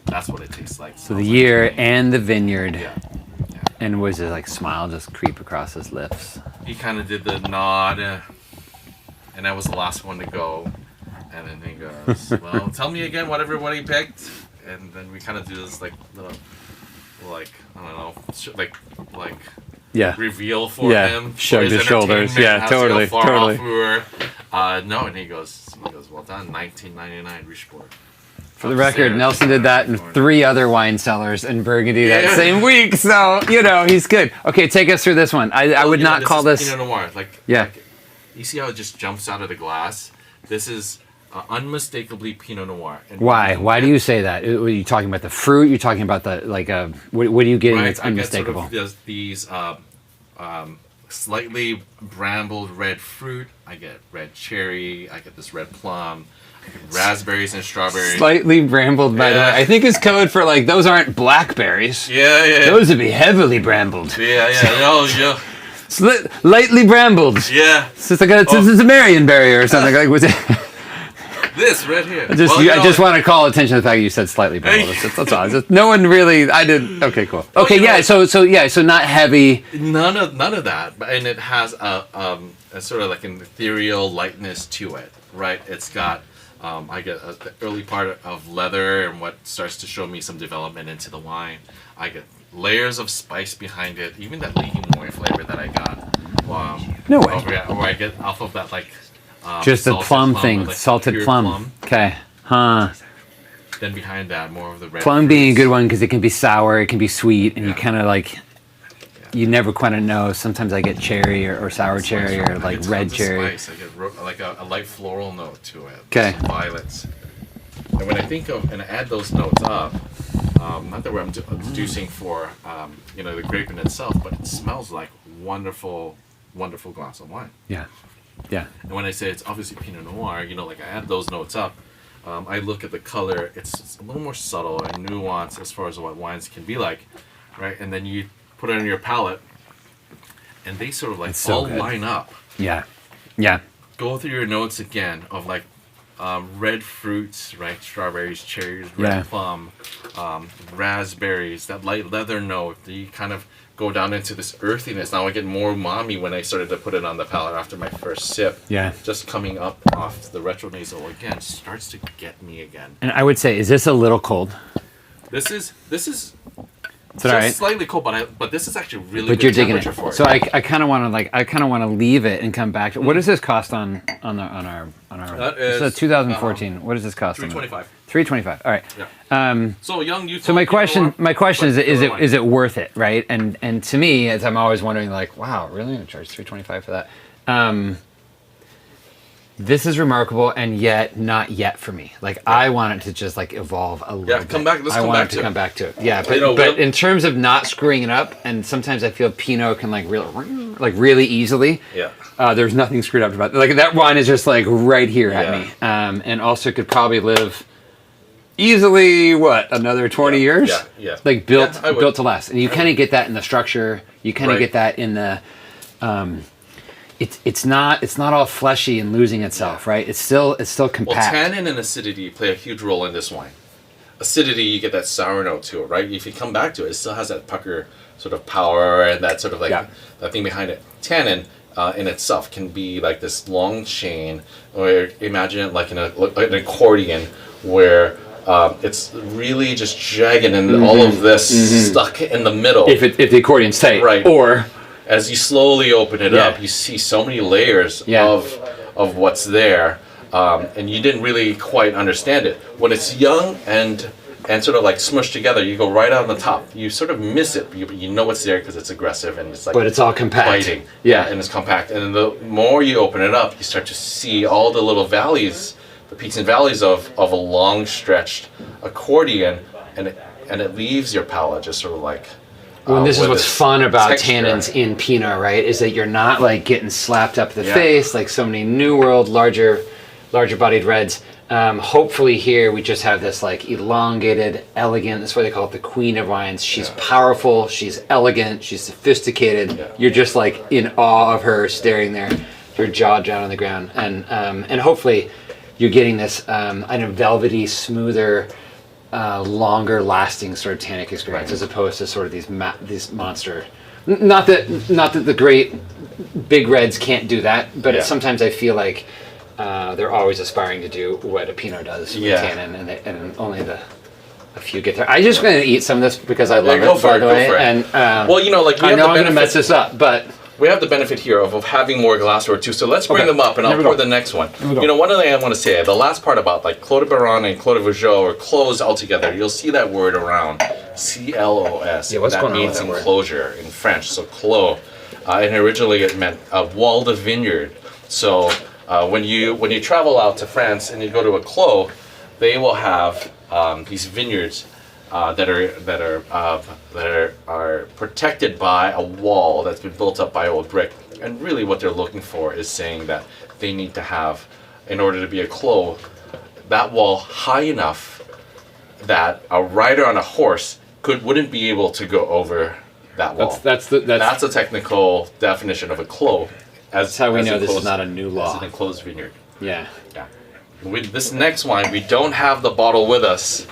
That's what it tastes like. So the year and the vineyard. Yeah. And was it like smile just creep across his lips? He kind of did the nod, and I was the last one to go. And then he goes, well, tell me again what everybody picked. And then we kind of do this like little, like, I don't know, like reveal for him. Shrugged his shoulders. Yeah, totally. No, and he goes, well done, 1999 Richebourg. For the record, Nelson did that in 3 other wine cellars in Burgundy that same week. So, he's good. Okay, take us through this one. I would not call this Pinot Noir. Like, you see how it just jumps out of the glass? This is unmistakably Pinot Noir. And why? Why do you say that? Are you talking about the fruit? You're talking about the, like, what are you getting that's unmistakable? I get sort of these slightly brambled red fruit. I get red cherry. I get this red plum. Raspberries and strawberries. Slightly brambled, by the way. I think it's code for like those aren't blackberries. Yeah. Those would be heavily brambled. Yeah. Lightly brambled. Yeah. So it's like it's a Marionberry or something. Like was it? This right here. I just want to call attention to the fact that you said slightly brambled. That's all. No one really. I did. Okay, cool. Okay, So not heavy. None of that, and it has a sort of like an ethereal lightness to it, right? It's got. I get the early part of leather and what starts to show me some development into the wine. I get layers of spice behind it, even that leaky moy flavor that I got. No way. Or I get off of that like just a plum thing, like salted plum. Okay, huh? Then behind that, more of the red. Plum being a good one because it can be sour, it can be sweet, and you kind of like. You never quite know. Sometimes I get cherry or sour cherry or like red cherry. Spice. I get like a light floral note to it. Okay. Violets. And when I think of and add those notes up, not that I'm deducing for the grape in itself, but it smells like wonderful glass of wine. Yeah. And when I say it's obviously Pinot Noir, like I add those notes up. I look at the color. It's a little more subtle and nuanced as far as what wines can be like, right? And then you put it on your palate, and they sort of like all line up. Yeah. Go through your notes again of like red fruits, right? Strawberries, cherries, red plum, raspberries, that light leather note. You kind of go down into this earthiness. Now I get more umami when I started to put it on the palate after my first sip. Yeah. Just coming up off the retronasal again starts to get me again. And I would say, is this a little cold? This is Is that all right? slightly cold, but this is actually really But good you're digging it. temperature for it. So I kind of want to leave it and come back to. What does this cost on our? That This is, is 2014. What does this cost? $325. $325. All right. Yeah. So young youth. So my question is it worth it, right? And to me, as I'm always wondering, like, wow, really, I'm gonna charge $325 for that. This is remarkable, and yet not yet for me. Like I want it to just like evolve a little bit. Let's come back to it. Come back to it. Yeah, but in terms of not screwing it up, and sometimes I feel Pinot can like really easily. Yeah. There's nothing screwed up about it. Like that wine is just like right here at me, and also could probably live easily another 20 years. Yeah. Like built to last, and you kind of get that in the structure. You kind of get that in the. It's not all fleshy and losing itself, right? It's still compact. Well, tannin and acidity play a huge role in this wine. Acidity, you get that sour note to it, right? If you come back to it, it still has that pucker sort of power and that sort of like that thing behind it. Tannin in itself can be like this long chain, or imagine it like an accordion where it's really just jagged and all of this stuck in the middle. If the accordion's tight, right? Or as you slowly open it up, you see so many layers of what's there, and you didn't really quite understand it. When it's young and sort of like smushed together, you go right on the top. You sort of miss it, but you know it's there because it's aggressive and it's like. But it's all compact. Biting. Yeah, and it's compact. And the more you open it up, you start to see all the little valleys, the peaks and valleys of a long stretched accordion, and it leaves your palate just sort of like. Well, this is what's fun about texture. tannins in Pinot, right? Is that you're not like getting slapped up the face like so many New World larger bodied reds. Hopefully here we just have this like elongated, elegant. That's why they call it the queen of wines. She's powerful. She's elegant. She's sophisticated. Yeah. You're just like in awe of her, staring there, your jaw down on the ground, and hopefully you're getting this velvety, smoother. Longer lasting sort of tannic experience as opposed to sort of these monster. Not that the great big reds can't do that, but sometimes I feel like they're always aspiring to do what a Pinot does with tannin, and only a few get there. I just going to eat some of this because I love it. By the way, and well, you know, like I know I'm going to mess this up, but. We have the benefit here of having more glassware too, so let's bring them up and I'll pour the next one. You know, one thing I want to say, the last part about like Clos de Baron and Clos de Vougeot, or close altogether, you'll see that word around, C-L-O-S. Yeah, what's going on with that that means enclosure in French, so clos. And originally it meant wall de vineyard. So when you travel out to France and you go to a clos, they will have these vineyards that are protected by a wall that's been built up by old brick, and really what they're looking for is saying that they need to have, in order to be a clos, that wall high enough that a rider on a horse wouldn't be able to go over that wall. That's a technical definition of a clos. That's how we know this is not a new law. It's an enclosed vineyard. Yeah. With this next wine, we don't have the bottle with us.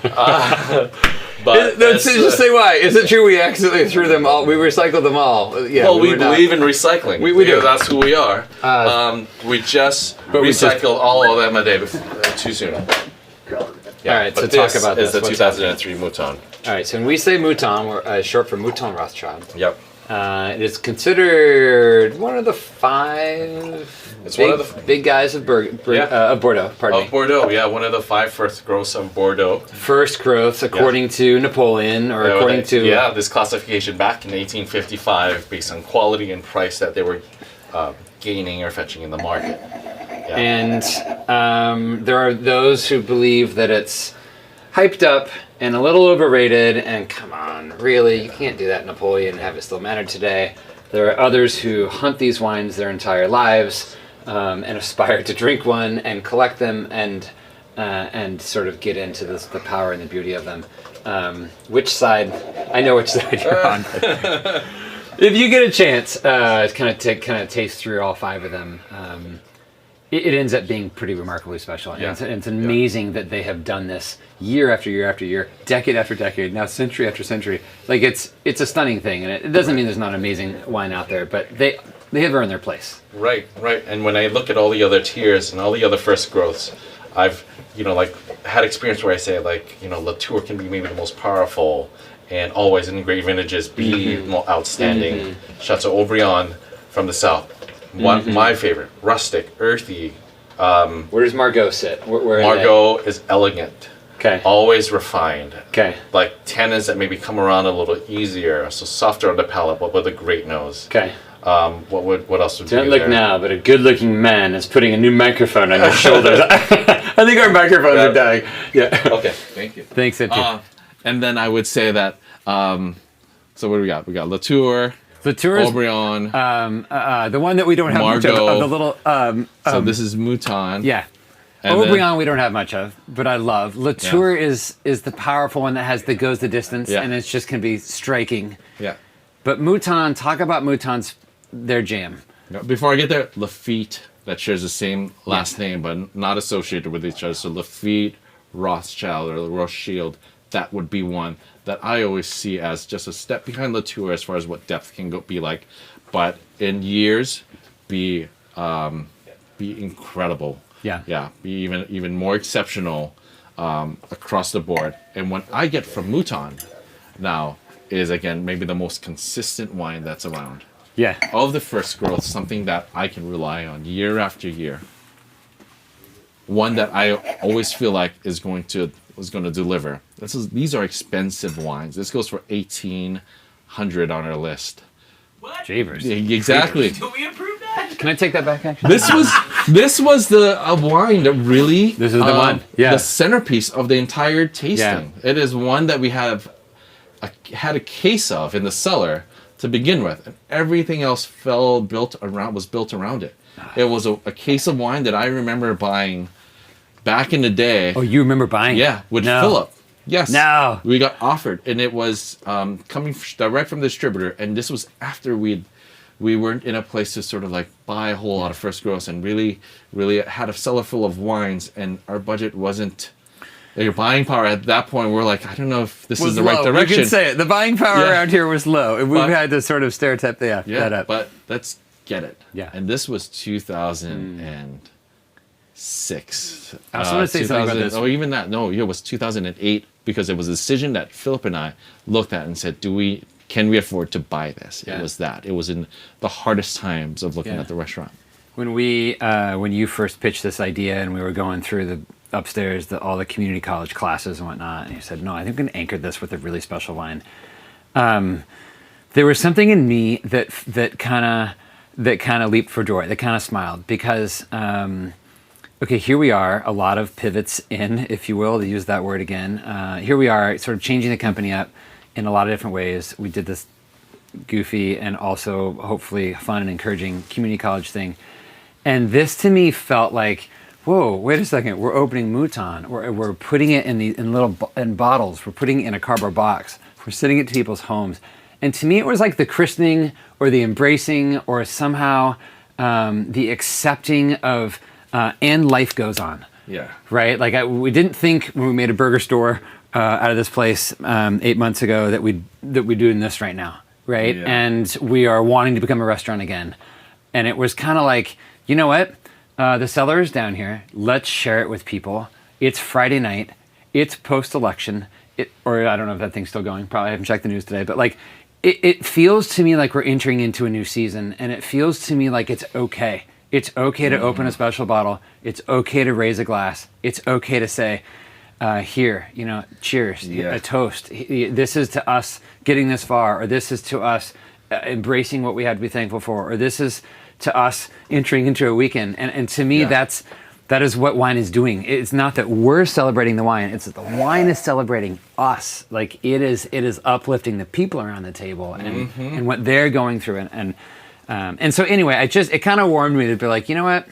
But just say why. Is it true we accidentally threw them all? We recycled them all. Yeah. Well, we believe in recycling. We do. That's who we are. We just recycled all of them a day too soon. Yeah, all right, so talk about this. Is the 2003 Mouton. All right, so when we say Mouton, we're short for Mouton Rothschild. Yep. It is considered one of the big guys of Bordeaux. Pardon me. Of Bordeaux, yeah, one of the 5 first growths of Bordeaux. First growths, according to Napoleon, or according to this classification back in 1855, based on quality and price that they were gaining or fetching in the market. Yeah. And there are those who believe that it's hyped up and a little overrated, and come on, really, you can't do that Napoleon and have it still matter today. There are others who hunt these wines their entire lives and aspire to drink one and collect them and sort of get into the power and the beauty of them. Which side? I know which side you're on. If you get a chance, kind of taste through all 5 of them. it ends up being pretty remarkably special. And Yeah. it's amazing that they have done this year after year after year, decade after decade, now century after century. Like it's a stunning thing, and it doesn't mean there's not amazing wine out there, but they have earned their place. Right. And when I look at all the other tiers and all the other first growths, I've, like, had experience where I say, like, Latour can be maybe the most powerful, and always in great vintages be more outstanding. Chateau Aubryon from the south, my favorite, rustic, earthy. Where does Margaux sit? Where Margaux is elegant. Okay. Always refined. Okay. Like tannins that maybe come around a little easier, so softer on the palate, but with a great nose. Okay. What else would Don't be look there? now, but a good-looking man is putting a new microphone on your shoulders. I think our microphones are dying. Yeah. Okay, thank you. Thanks, Ipke. And then I would say that, so what do we got? We got Latour, Latour is Aubryon. the one that we don't have much of Margaux. the little. So this is Mouton. Yeah. And then- Aubryon we don't have much of, but I love. Latour is the powerful one that goes the distance, Yeah. and it's just can be striking. Yeah. But Mouton, talk about Mouton's their jam. No, before I get there, Lafite, that shares the same last name, but not associated with each other. So Lafite, Rothschild, or Rothschild, that would be one that I always see as just a step behind Latour as far as what depth can be like. But in years, be incredible. Yeah. Yeah, be even more exceptional across the board. And what I get from Mouton now is, again, maybe the most consistent wine that's around. Yeah. Of the first growth, something that I can rely on year after year. One that I always feel like is going to deliver. These are expensive wines. This goes for $1,800 on our list. What? Jeevers. Exactly. Do we approve that? Can I take that back, actually? This was the wine that really This is the one. Yeah. the centerpiece of the entire tasting. Yeah. It is one that we had a case of in the cellar to begin with, and everything else was built around it. It was a case of wine that I remember buying back in the day. Oh, you remember buying it? Yeah, with No. Philip. Yes. No. We got offered, and it was coming direct from the distributor, and this was after we weren't in a place to sort of like buy a whole lot of first growths, and really had a cellar full of wines, and our budget wasn't. Your buying power at that point, we're like, I don't know if this is the right direction. You can say it. The buying power Yeah. around here was low. We've But- had to sort of stereotype that up. But let's get it. Yeah. And this was 2006. I was going to say something about 2000 this. Oh, even that. No, it was 2008 because it was a decision that Philip and I looked at and said, can we afford to buy this? Yeah. It was that. It was in the hardest times of looking Yeah. at the restaurant. When you first pitched this idea and we were going through the upstairs, all the community college classes and whatnot, and you said, no, I think we can anchor this with a really special wine. There was something in me that kind of leaped for joy, that kind of smiled, because okay, here we are, a lot of pivots in, if you will, to use that word again. Here we are, sort of changing the company up in a lot of different ways. We did this goofy and also hopefully fun and encouraging community college thing. And this to me felt like, whoa, wait a second, we're opening Mouton. We're putting it in bottles. We're putting it in a cardboard box. We're sending it to people's homes. And to me, it was like the christening or the embracing or somehow the accepting of, and life goes on. Yeah. Right? Like we didn't think when we made a burger store out of this place 8 months ago that we'd doing this right now. Right? Yeah. And we are wanting to become a restaurant again. And it was kind of like, you know what? The Cellar is down here. Let's share it with people. It's Friday night. It's post-election. Or I don't know if that thing's still going. Probably haven't checked the news today. But like, it feels to me like we're entering into a new season. And it feels to me like it's okay. It's okay to open a special bottle. It's okay to raise a glass. It's okay to say, here, cheers, Yeah. a toast. This is to us getting this far, or this is to us embracing what we had to be thankful for, or this is to us entering into a weekend. And to me, Yeah. that is what wine is doing. It's not that we're celebrating the wine; it's that the wine is celebrating us. Like it is uplifting the people around the table and what they're going through. And so anyway, it kind of warmed me to be like, you know what?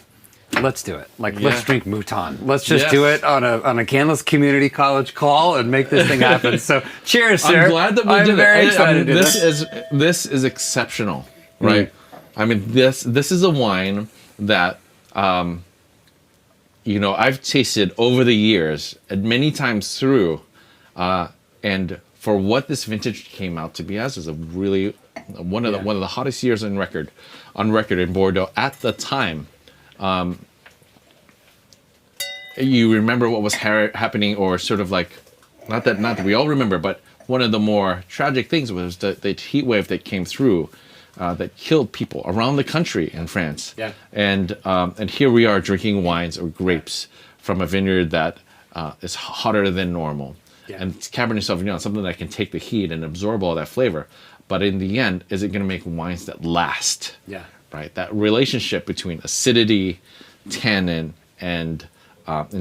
Let's do it. Like, let's drink Mouton. Let's just do it on a Canlis Community College call and make this thing happen. So, cheers, sir. I'm glad that we did it. I'm very excited I mean, to do this. this is exceptional, right? I mean, this is a wine that you know, I've tasted over the years and many times through, and for what this vintage came out to be as is a really one of the hottest years on record in Bordeaux at the time. You remember what was happening, or sort of like, not that we all remember, but one of the more tragic things was the heat wave that came through, that killed people around the country in France. Yeah. And here we are drinking wines or grapes from a vineyard that is hotter than normal. Yeah. And it's Cabernet Sauvignon, something that can take the heat and absorb all that flavor. But in the end, is it going to make wines that last? Yeah. Right. That relationship between acidity, tannin, and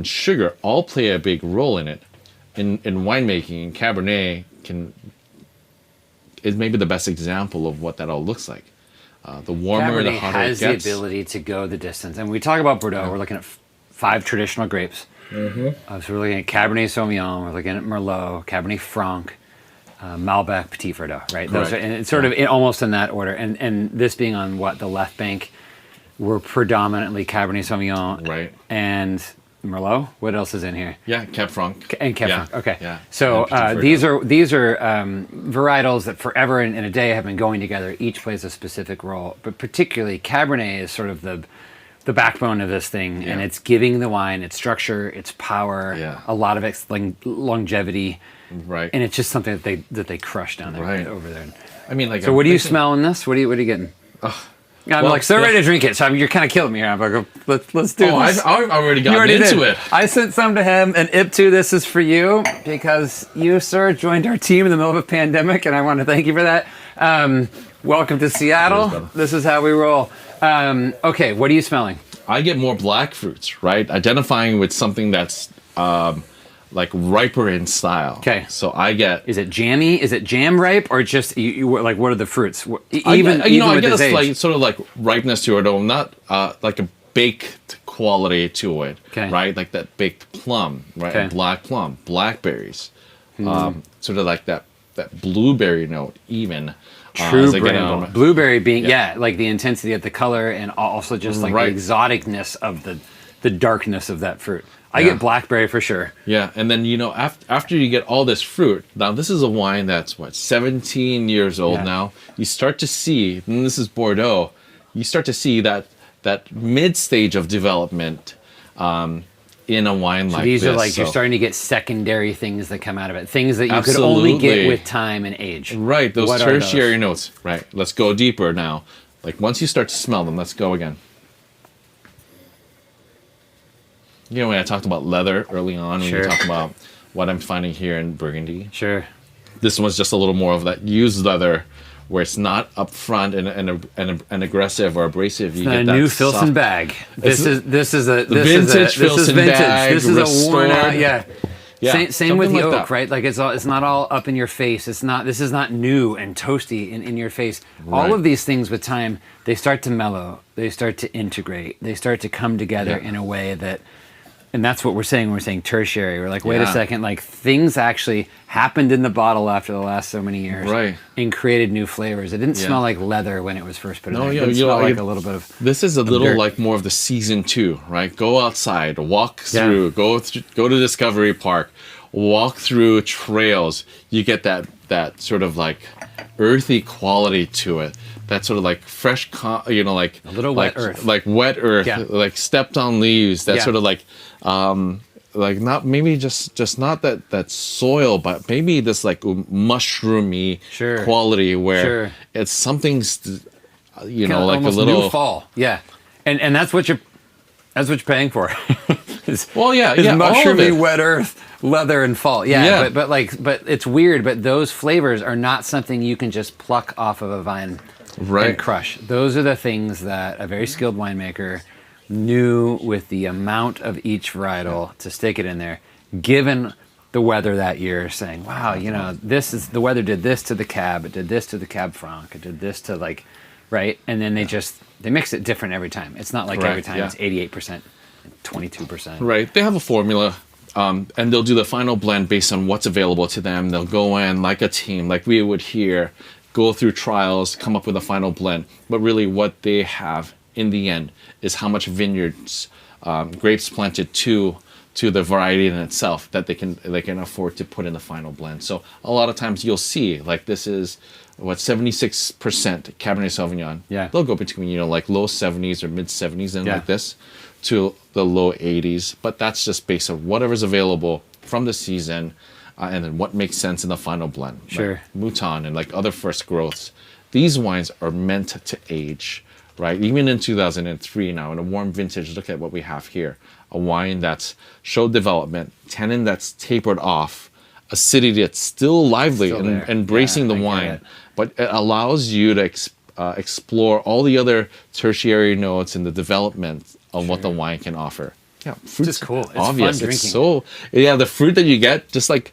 sugar all play a big role in it. In winemaking, Cabernet is maybe the best example of what that all looks like. The warmer, the Cabernet hotter has it gets. the ability to go the distance. And when we talk about Bordeaux, we're looking at 5 traditional grapes. So we're looking at Cabernet Sauvignon, we're looking at Merlot, Cabernet Franc, Malbec, Petit Verdot, right? Those are, and it's sort of almost in that order. And this being on the left bank, we're predominantly Cabernet Sauvignon, Right. And Merlot. What else is in here? Yeah, Cab Franc. And Cab Franc. Okay. Yeah. So And these are varietals that forever in a day have been going together. Each plays a specific role, but particularly Cabernet is sort of the backbone of this thing, and it's giving the wine its structure, its power, a lot of its longevity, Right. and it's just something that they crush down there, Right. over there. I mean, like. So what are you smelling this? What are you getting? I'm well, like so ready to drink it. So you're kind of killing me here. I'm like, let's do this. I've already You gotten already into did. it. I sent some to him, and Ip2, this is for you because you, sir, joined our team in the middle of a pandemic, and I want to thank you for that. Welcome to Seattle. This is how we roll. Okay, what are you smelling? I get more black fruits, right? Identifying with something that's like riper in style. Okay. So I get. Is it jammy? Is it jam ripe, or just you like what are the fruits? I Even get with a this age? slight sort of like ripeness to it, or not like a baked quality to it, Okay. right? Like that baked plum, right? Okay. A black plum, blackberries, sort of like that blueberry note, even. True as I get bramble. on- Blueberry being like the intensity of the color, and also just like Right. the exoticness of the darkness of that fruit. I get blackberry for sure. Yeah, and then after you get all this fruit, now this is a wine that's 17 years old now. You start to see, and this is Bordeaux, you start to see that mid stage of development in a wine like this. These are like you're starting to get secondary things that come out of it, things that you could only get Absolutely. with time and age. Right, those What are those? tertiary notes. Right, let's go deeper now. Like once you start to smell them, let's go again. You know, when I talked about leather early on, when Sure. we talked about what I'm finding here in Burgundy, Sure. this one's just a little more of that used leather, where it's not upfront and aggressive or abrasive. You A get that new soft- Filson bag. This is vintage Filson bag, This is a worn out. restored. Yeah. Yeah, Same with something the like oak, that. right? Like it's not all up in your face. This is not new and toasty in your face. All Right. of these things with time, they start to mellow. They start to integrate. They start to come together in a way that. And that's what we're saying when we're saying tertiary. We're like, wait a Yeah. second, like things actually happened in the bottle after the last so many years. Right. And created new flavors. It didn't Yeah. smell like leather when it was first put in there. It yeah, didn't you know, smell like I- a little bit of This is a little dirt. like more of the season 2, right? Go outside, walk through, go to Discovery Park, walk through trails. You get that sort of like earthy quality to it. That sort of like fresh, like A little wet earth. like wet earth, Yeah. like stepped on leaves. That Yeah. sort of like not maybe just not that soil, but maybe this like mushroomy Sure. quality where Sure. it's something, like a almost little new fall. Yeah. And that's what you're paying for. is, Well, yeah, is yeah, all of mushroomy, it. wet earth, leather, and fall. Yeah, Yeah. but it's weird. But those flavors are not something you can just pluck off of a vine Right. and crush. Those are the things that a very skilled winemaker knew with the amount of each varietal to stick it in there, given the weather that year, saying, wow, the weather did this to the cab, it did this to the cab franc, it did this to right? And then they mix it different every time. It's not like every Correct, time yeah. it's 88%, 22%. Right. They have a formula, and they'll do the final blend based on what's available to them. They'll go in like a team, like we would here, go through trials, come up with a final blend. But really what they have in the end is how much vineyards grapes planted to the variety in itself that they can afford to put in the final blend. So a lot of times you'll see like this is 76% Cabernet Sauvignon. Yeah. They'll go between like low 70s or mid 70s and Yeah. like this to the low 80s, but that's just based on whatever's available from the season, and then what makes sense in the final blend. Sure. Like Mouton and like other first growths, these wines are meant to age, right? Even in 2003 now, in a warm vintage, look at what we have here. A wine that's showed development, tannin that's tapered off, acidity that's still lively Still and there. embracing Yeah, the I get wine, it. but it allows you to explore all the other tertiary notes in the development of what the wine can offer. Yeah, fruit's just cool. It's fun obvious. drinking. It's so the fruit that you get, just like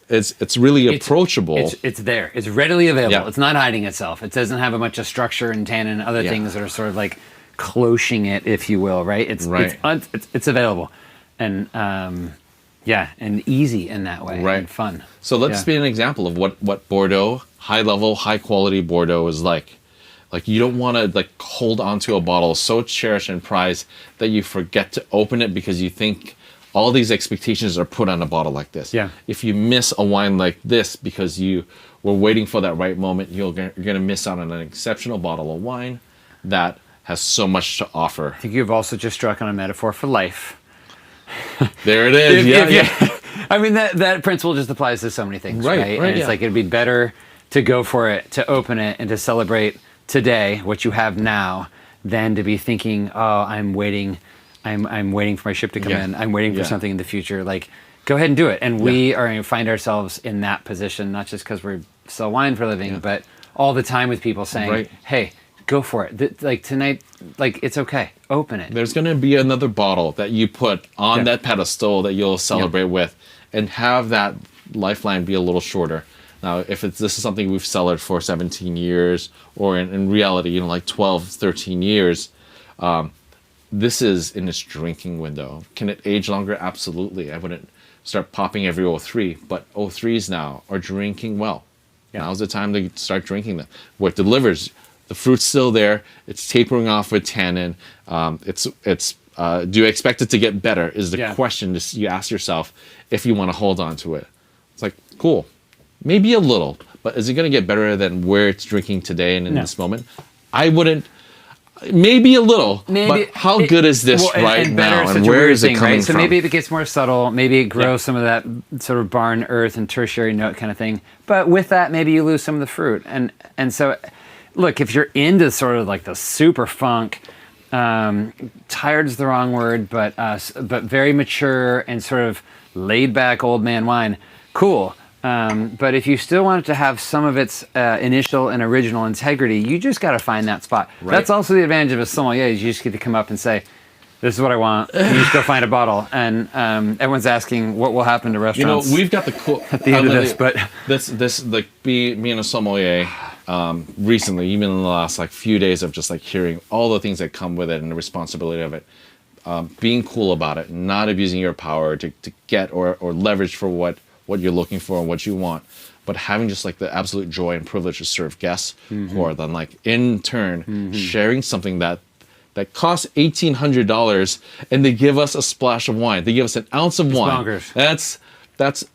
it's really approachable. It's there. It's readily available. Yeah. It's not hiding itself. It doesn't have a bunch of structure and tannin and other Yeah. things that are sort of like cloching it, if you will, right? It's available, and and easy in that way, Right. and fun. So let's be an example of what Bordeaux, high level, high quality Bordeaux is like. Like you don't want to like hold onto a bottle so cherished and prized that you forget to open it because you think all these expectations are put on a bottle like this. Yeah. If you miss a wine like this because you were waiting for that right moment, you're going to miss out on an exceptional bottle of wine that has so much to offer. I think you've also just struck on a metaphor for life. There it is. I mean, that principle just applies to so many things, right? Right, And it's yeah. like it'd be better to go for it, to open it, and to celebrate today what you have now, than to be thinking, oh, I'm waiting for my ship to come Yeah. in. I'm waiting for Yeah. something in the future. Like, go ahead and do it. And we find ourselves in that position, not just because we sell wine for a living, but all the time with people saying, Right. hey, go for it. Like tonight, like it's okay. Open it. There's going to be another bottle that you put on that pedestal that you'll celebrate with, and have that lifeline be a little shorter. Now, if this is something we've cellared for 17 years, or in reality, like 12, 13 years, this is in its drinking window. Can it age longer? Absolutely. I wouldn't start popping every 03, but 03s now are drinking well. Now's the time to start drinking them. What delivers, the fruit's still there. It's tapering off with tannin. Do you expect it to get better? Is the question you ask yourself if you want to hold on to it. It's like, cool. Maybe a little, but is it going to get better than where it's drinking today and in this moment? I wouldn't. Maybe a little, but how good is this right now, and where is it coming So from? maybe it gets more subtle. Maybe it grows some of that sort of barn earth and tertiary note kind of thing. But with that, maybe you lose some of the fruit. And so, look, if you're into sort of like the super funk, tired is the wrong word, but very mature and sort of laid back old man wine, cool. But if you still want it to have some of its initial and original integrity, you just got to find that spot. Right. That's also the advantage of a sommelier. Is you just get to come up and say, "This is what I want." And you just go find a bottle, and everyone's asking what will happen to restaurants. We've got the cool at the end of this, but this like being a sommelier recently, even in the last like few days of just like hearing all the things that come with it and the responsibility of it, being cool about it, not abusing your power to get or leverage for what you're looking for and what you want, but having just like the absolute joy and privilege to serve guests who are then like in turn sharing something that costs $1,800, and they give us a splash of wine. They give us an ounce of wine. Bonkers. That's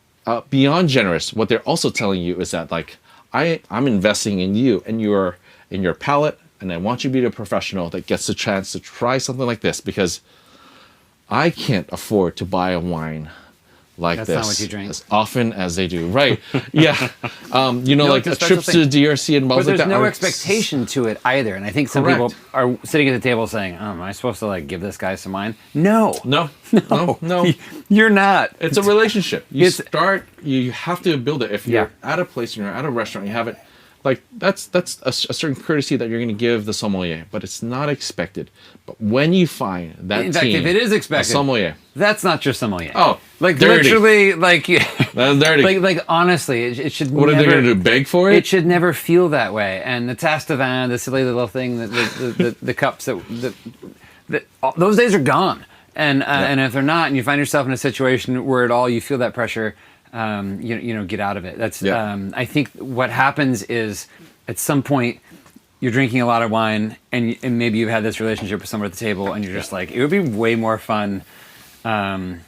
beyond generous. What they're also telling you is that like I'm investing in you and in your palate, and I want you to be the professional that gets the chance to try something like this, because I can't afford to buy a wine like That's this not what you drink. as often as they do. Right. Yeah. Like it's a a special trips to thing. DRC and But bottles like there's that. no are- expectation to it either. And I think some Correct. people are sitting at the table saying, "Oh, am I supposed to like give this guy some wine?" No, No. you're not. It's a relationship. You It's- you have to build it. If you're at a place and you're at a restaurant, you have it. Like that's a certain courtesy that you're going to give the sommelier, but it's not expected. But when you find that In fact, team, if it is a expected, sommelier, that's not your sommelier. Oh, like dirty. literally, like that's dirty. like honestly, it should. What never, are they going to do? Beg for it? It should never feel that way. And the tasse de vin, the silly little thing, the cups that those days are gone. And if they're not, and you find yourself in a situation where at all you feel that pressure, get out of it. That's I think what happens is at some point you're drinking a lot of wine, and maybe you've had this relationship with someone at the table, and you're just like, it would be way more fun to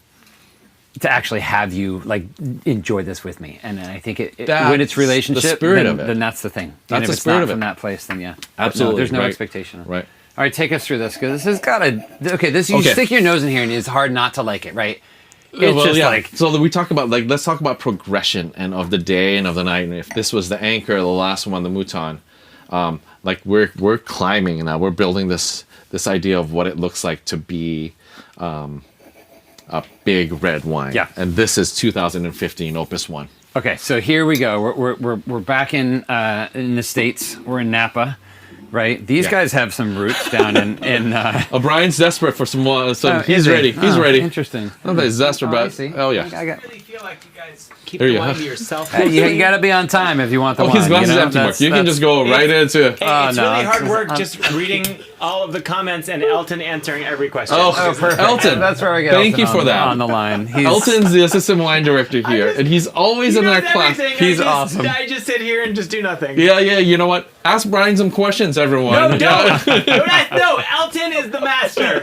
actually have you like enjoy this with me. And I think when it's relationship, the spirit of it. then that's the thing. That's and if the it's spirit not of it. from that place, then yeah, Absolutely, no, there's no right. expectation. Right. All right, take us through this, because this has got to. Okay, this you stick your nose in here, and it's hard not to like it, right? It's just like so. We talk about let's talk about progression and of the day and of the night. And if this was the anchor, the last one, the Mouton, like we're climbing now. We're building this idea of what it looks like to be a big red wine. Yeah. And this is 2015 Opus One. okay. So here we go. We're back in the States. We're in Napa. Right, these guys have some roots down in. Brian's desperate for some more, so is he's he? ready. He's ready. Interesting. I don't know if he's desperate, I but see. yeah. I got. I really feel like you guys keep There the you wine go. to yourself. Hey, you got to be on time if you want the wine. His glass is you know? empty, Mark. That's- You can just go right into. Hey, Oh, it's no, really hard it's- work just reading all of the comments and Elton answering every question. Oh, perfect. Elton. That's where I get. Thank Elton you for on, that. on the line. He's, Elton's the assistant wine director here, and he's always He in our knows class. everything. He's I just, awesome. I just sit here and just do nothing. Yeah. You know what? Ask Brian some questions, everyone. No, Yeah. no, Elton is the master.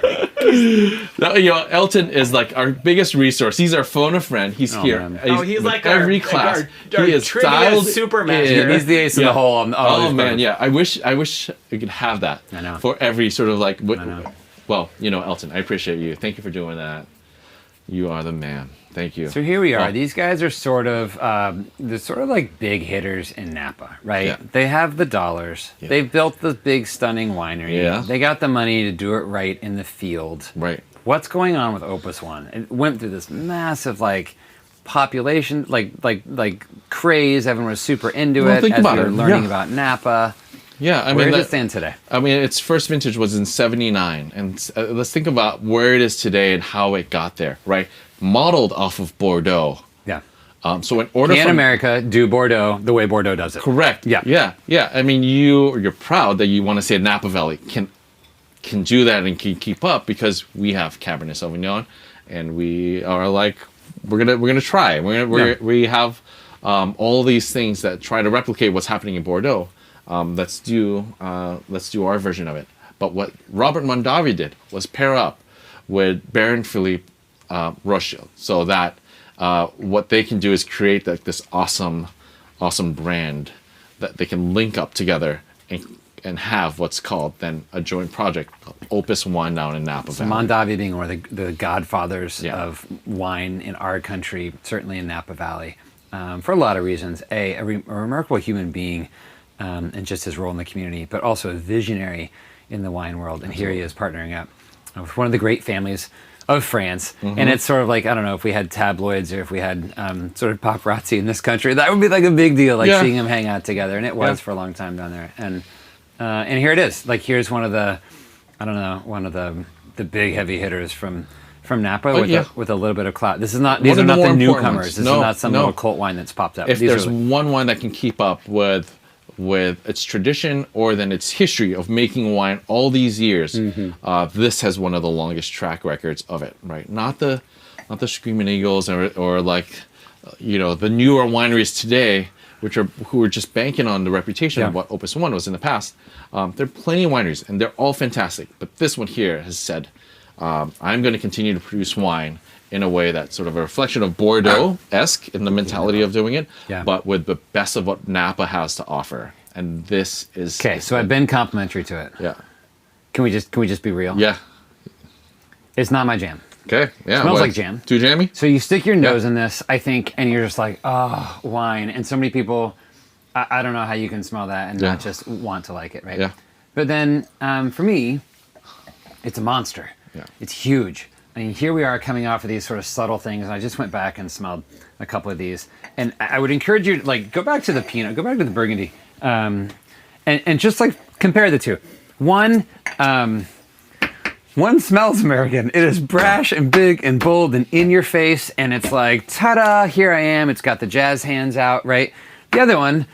No, Elton is like our biggest resource. He's our phone a friend. He's here. man. He's with like every our, class. our He is trivia dialed supermaster. in. he's the ace in the hole. On all Oh these man, birds. yeah. I wish we could have that. I know. For every sort of like. know. Well, Elton, I appreciate you. Thank you for doing that. You are the man. Thank you. So here we are. Oh. These guys are sort of they're sort of like big hitters in Napa, right? Yeah. They have the dollars. Yeah. They've built the big stunning winery. Yeah. They got the money to do it right in the field. Right. What's going on with Opus One? It went through this massive like population, like craze. Everyone was super into Well, it think as about we were it. learning Yeah. about Napa. Yeah, I Where mean, does it stand today? I mean, its first vintage was in '79, and let's think about where it is today and how it got there. Right, modeled off of Bordeaux. Yeah. So in order Can for America do Bordeaux the way Bordeaux does it? correct, Yeah. yeah. I mean, you're proud that you want to say Napa Valley can do that and can keep up because we have Cabernet Sauvignon, and we are like we're gonna try. We have all these things that try to replicate what's happening in Bordeaux. Let's do our version of it. But what Robert Mondavi did was pair up with Baron Philippe Rothschild, so that what they can do is create this awesome brand that they can link up together and have what's called then a joint project called Opus One down in Napa Valley. Mondavi being one of the godfathers Yeah. of wine in our country, certainly in Napa Valley, for a lot of reasons. A remarkable human being, and just his role in the community, but also a visionary in the wine world. And here he is partnering up with one of the great families of France. And it's sort of like, I don't know, if we had tabloids or if we had sort of paparazzi in this country, that would be like a big deal, like Yeah. seeing them hang out together. And it was Yeah. for a long time down there. And here it is. Like, here's one of the, I don't know, one of the big heavy hitters from Napa with a little bit of clout. This is not, these One are of the not more the important newcomers. ones. This No, is not some no. little cult wine that's popped up. If These there's are, one wine that can keep up with its tradition or then its history of making wine all these years, this has one of the longest track records of it. Right, not the Screaming Eagles or like the newer wineries today, who are just banking on the reputation of what Opus One was in the past. There are plenty of wineries and they're all fantastic, but this one here has said, I'm going to continue to produce wine in a way that's sort of a reflection of Bordeaux-esque in the mentality of doing it, but with the best of what Napa has to offer. And this is okay. So I've been complimentary to it. Yeah. Can we just be real? Yeah. It's not my jam. Okay. Yeah. Smells like jam. Too jammy? So you stick your nose in this, I think, and you're just like, oh, wine. And so many people, I don't know how you can smell that and not just want to like it, right? Yeah. But then for me, it's a monster. Yeah. It's huge. I mean, here we are coming off of these sort of subtle things, and I just went back and smelled a couple of these. And I would encourage you to, like, go back to the Pinot, go back to the Burgundy, and just, like, compare the two. One smells American. It is brash and big and bold and in your face, and it's like, ta-da, here I am. It's got the jazz hands out, right? The other one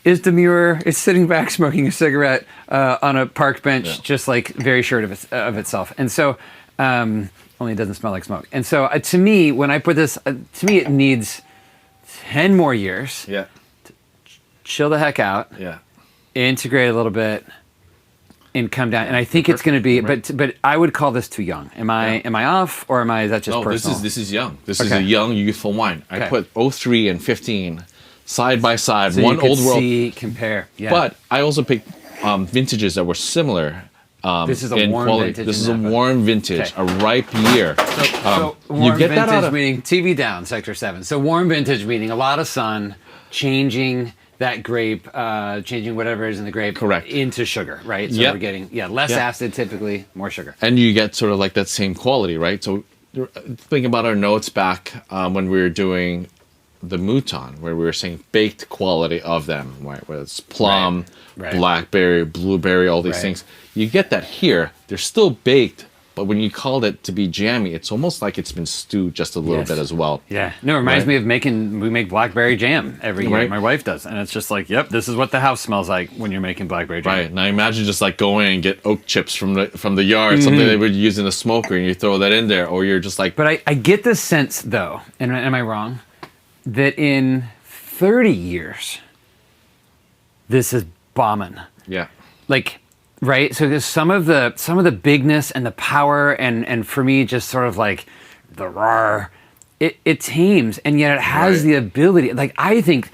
is demure. It's sitting back smoking a cigarette on a park bench, just like very sure of itself. And so, only it doesn't smell like smoke. And so, to me, when I put this, to me, it needs 10 more years. Yeah. Chill the heck out. Yeah. integrate a little bit, and come down. And I think it's going to be, but I would call this too young. Am I off, or is that just No, personal? this is young. This is a young, youthful wine. I put 03 and 15 side by side, so one you could old world. compare. Yeah. But I also picked vintages that were similar. This is a warm vintage. This is a warm vintage, a ripe year. So warm you get vintage that out of meaning TV down, Sector 7. So warm vintage meaning a lot of sun, changing that grape, changing whatever is in the grape into sugar, right? So we're getting less acid typically, more sugar. And you get sort of like that same quality, right? So think about our notes back when we were doing the Mouton, where we were saying baked quality of them, right? Whether it's plum, blackberry, blueberry, all these things. You get that here. They're still baked, but when you call it to be jammy, it's almost like it's been stewed just a little bit as well. Yeah. No, it reminds me of we make blackberry jam every year. My wife does. And it's just like, yep, this is what the house smells like when you're making blackberry jam. Right. Now imagine just like going and get oak chips from the yard, something they would use in a smoker, and you throw that in there, or you're just like... But I get the sense, though, and am I wrong, that in 30 years, this is bombing. Yeah. Like... Right, so there's some of the bigness and the power, and for me, just sort of like the roar. It tames, and yet it has the ability. Like I think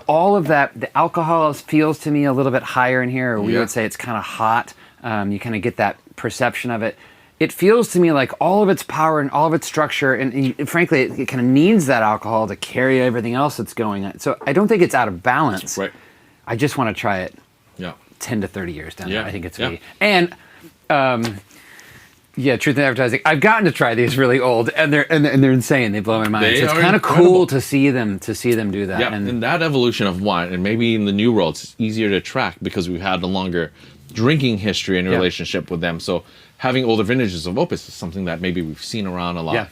all of that. The alcohol feels to me a little bit higher in here, or we would say it's kind of hot. You kind of get that perception of it. It feels to me like all of its power and all of its structure, and frankly, it kind of needs that alcohol to carry everything else that's going on. So I don't think it's out of balance. Right. I just want to try it. Yeah. 10 to 30 years down there. I think it's me. And truth in advertising, I've gotten to try these really old, and they're insane. They blow my mind. So it's kind of cool to see them do that. Yeah, and that evolution of wine, and maybe in the new world, it's easier to track because we've had a longer drinking history and relationship with them. So having older vintages of Opus is something that maybe we've seen around a lot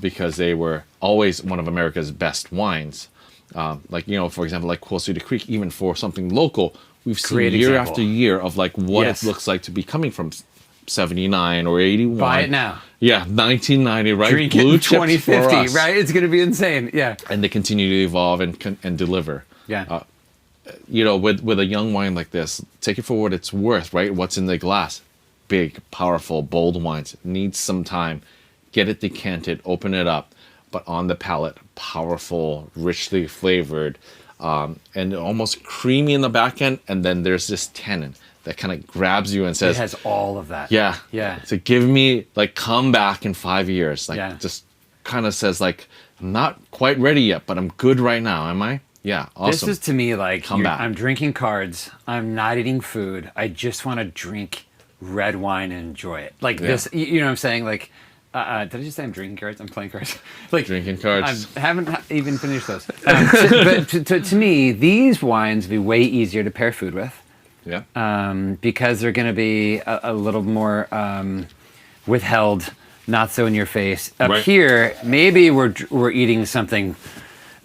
because they were always one of America's best wines. Like, for example, like Quilceda Creek, even for something local, we've seen year after year of like what it looks like to be coming from 79 or 81. Buy it now. Yeah, 1990, right? Drink Blue it in 2050, chips for us. right? It's going to be insane. Yeah. And they continue to evolve and deliver. Yeah. With a young wine like this, take it for what it's worth, right? What's in the glass? Big, powerful, bold wines. Needs some time. Get it decanted, open it up. But on the palate, powerful, richly flavored, and almost creamy in the back end. And then there's this tannin that kind of grabs you and says... It has all of that. Yeah. Yeah. So give me, come back in 5 years. Just kind of says, I'm not quite ready yet, but I'm good right now. Am I? Yeah, awesome. This is to me like, Come back. I'm drinking cards. I'm not eating food. I just want to drink red wine and enjoy it. This, you know what I'm saying? Like... did I just say I'm drinking cards? I'm playing cards. Drinking cards. I haven't even finished those. But to me, these wines would be way easier to pair food with. Yeah. Because they're going to be a little more withheld, not so in your face. Up here, maybe we're eating something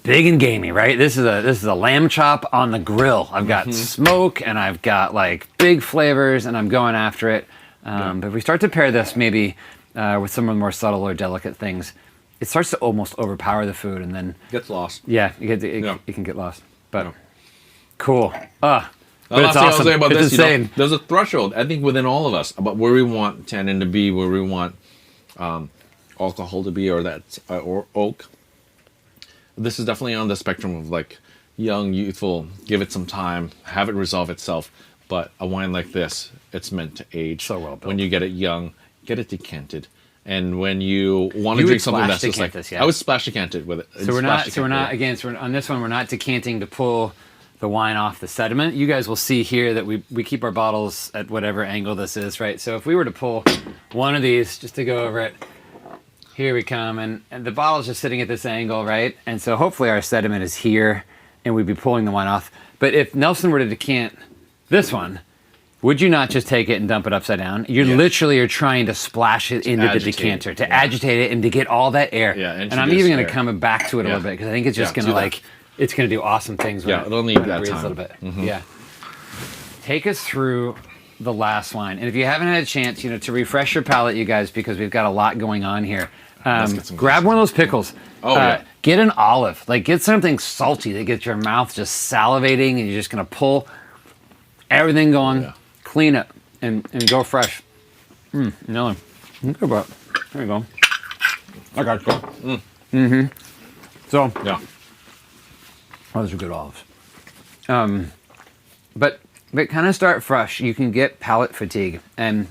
big and gamey, right? This is a lamb chop on the grill. I've got smoke and I've got big flavors, and I'm going after it. But if we start to pair this maybe with some of the more subtle or delicate things, it starts to almost overpower the food, and then Gets lost. Yeah, it can get lost. But cool. But it's awesome. I'll say about It's this, insane. there's a threshold, I think, within all of us about where we want tannin to be, where we want alcohol to be, or oak. This is definitely on the spectrum of young, youthful, give it some time, have it resolve itself. But a wine like this, it's meant to age. So well built. When you get it young, get it decanted. And when you want to drink something that's just this, I would splash decanted with it. So we're not on this one, we're not decanting to pull the wine off the sediment. You guys will see here that we keep our bottles at whatever angle this is, right? So if we were to pull one of these just to go over it, here we come, and the bottle's just sitting at this angle, right? And so hopefully our sediment is here, and we'd be pulling the wine off. But if Nelson were to decant this one, would you not just take it and dump it upside down? You're trying to splash it into the decanter, to agitate it and to get all that air. Yeah, and I'm even going to come back to it a little bit, because I think it's just going to it's going to do awesome things when it'll need that breathes time. a little bit. Yeah. Take us through the last wine. And if you haven't had a chance, to refresh your palate, you guys, because we've got a lot going on here. Grab one of those pickles. Get an olive. Get something salty that gets your mouth just salivating, and you're just going to pull. everything going, Yeah. clean it, and go fresh. No. Okay, but there you go. I got you. So, Yeah. those are good olives. But kind of start fresh. You can get palate fatigue, and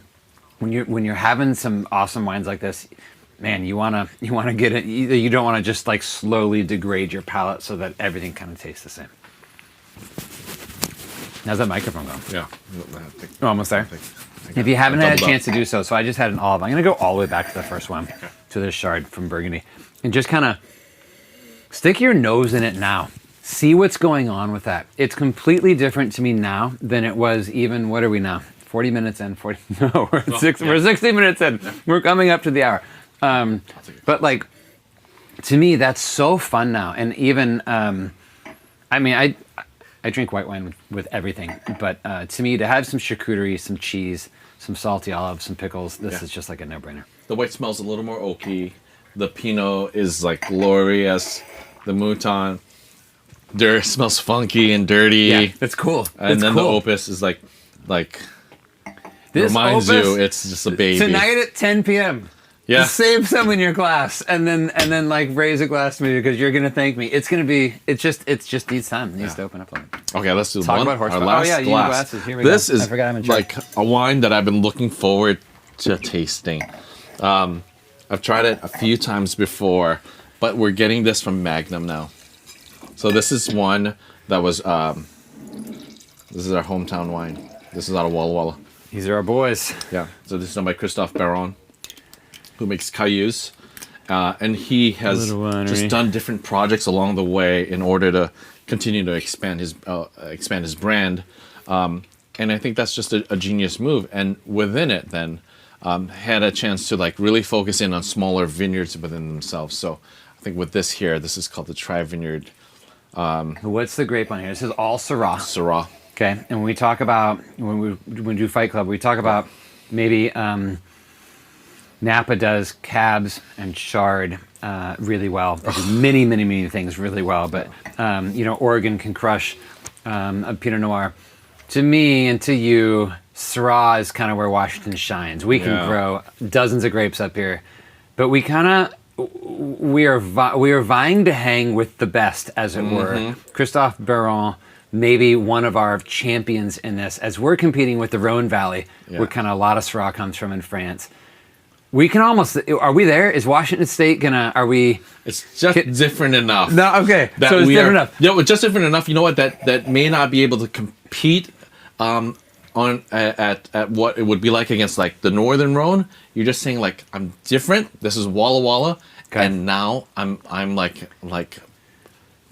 when you're having some awesome wines like this, man, you wanna get it. You don't want to just like slowly degrade your palate so that everything kind of tastes the same. How's that microphone going? Yeah. We're almost there. If you haven't had a chance to do so, I just had an olive. I'm going to go all the way back to the first one, to the Chard from Burgundy, and just kind of stick your nose in it now. See what's going on with that. It's completely different to me now than it was even, what are we now? 40 minutes in? No, we're 60 minutes in. We're coming up to the hour. But like, to me, that's so fun now. And even, I mean, I drink white wine with everything, but to me, to have some charcuterie, some cheese, some salty olives, some pickles, this is just like a no-brainer. The white smells a little more oaky. The Pinot is like glorious. The Mouton, smells funky and dirty. Yeah, that's cool. And then the Opus is like this reminds Opus, you it's just a baby. Tonight at 10 p.m. Yeah. Just save some in your glass, and then like raise a glass to me because you're gonna thank me. It's just needs time. It needs to open up a little. Okay, let's do Talk one. about horsepower. Our last Oh, yeah, you need glass. glasses. Here we This go. I is forgot I'm in charge. like a wine that I've been looking forward to tasting. I've tried it a few times before, but we're getting this from Magnum now. So this is one that was. This is our hometown wine. This is out of Walla Walla. These are our boys. Yeah. So this is done by Christophe Baron, who makes Cayuse. And he has Little winery. just done different projects along the way in order to continue to expand his brand. And I think that's just a genius move. And within it, then, had a chance to like really focus in on smaller vineyards within themselves. So I think with this here, this is called the Tri Vineyard What's the grape on here? This is all Syrah. Syrah. Okay, and when we talk about when we do Fight Club, we talk about maybe Napa does cabs and Chard really well. They do many things really well, but Oregon can crush a Pinot Noir. To me and to you, Syrah is kind of where Washington shines. We can grow dozens of grapes up here, but we are vying to hang with the best, as it were. Christophe Baron, maybe one of our champions in this, as we're competing with the Rhone Valley, where kind of a lot of Syrah comes from in France. We can almost, are we there? Is Washington State It's just different enough. No, okay. So it's different enough. Yeah, it's just different enough. You know what? That may not be able to compete at what it would be like against like the Northern Rhone. You're just saying like I'm different. This is Walla Walla, and now I'm like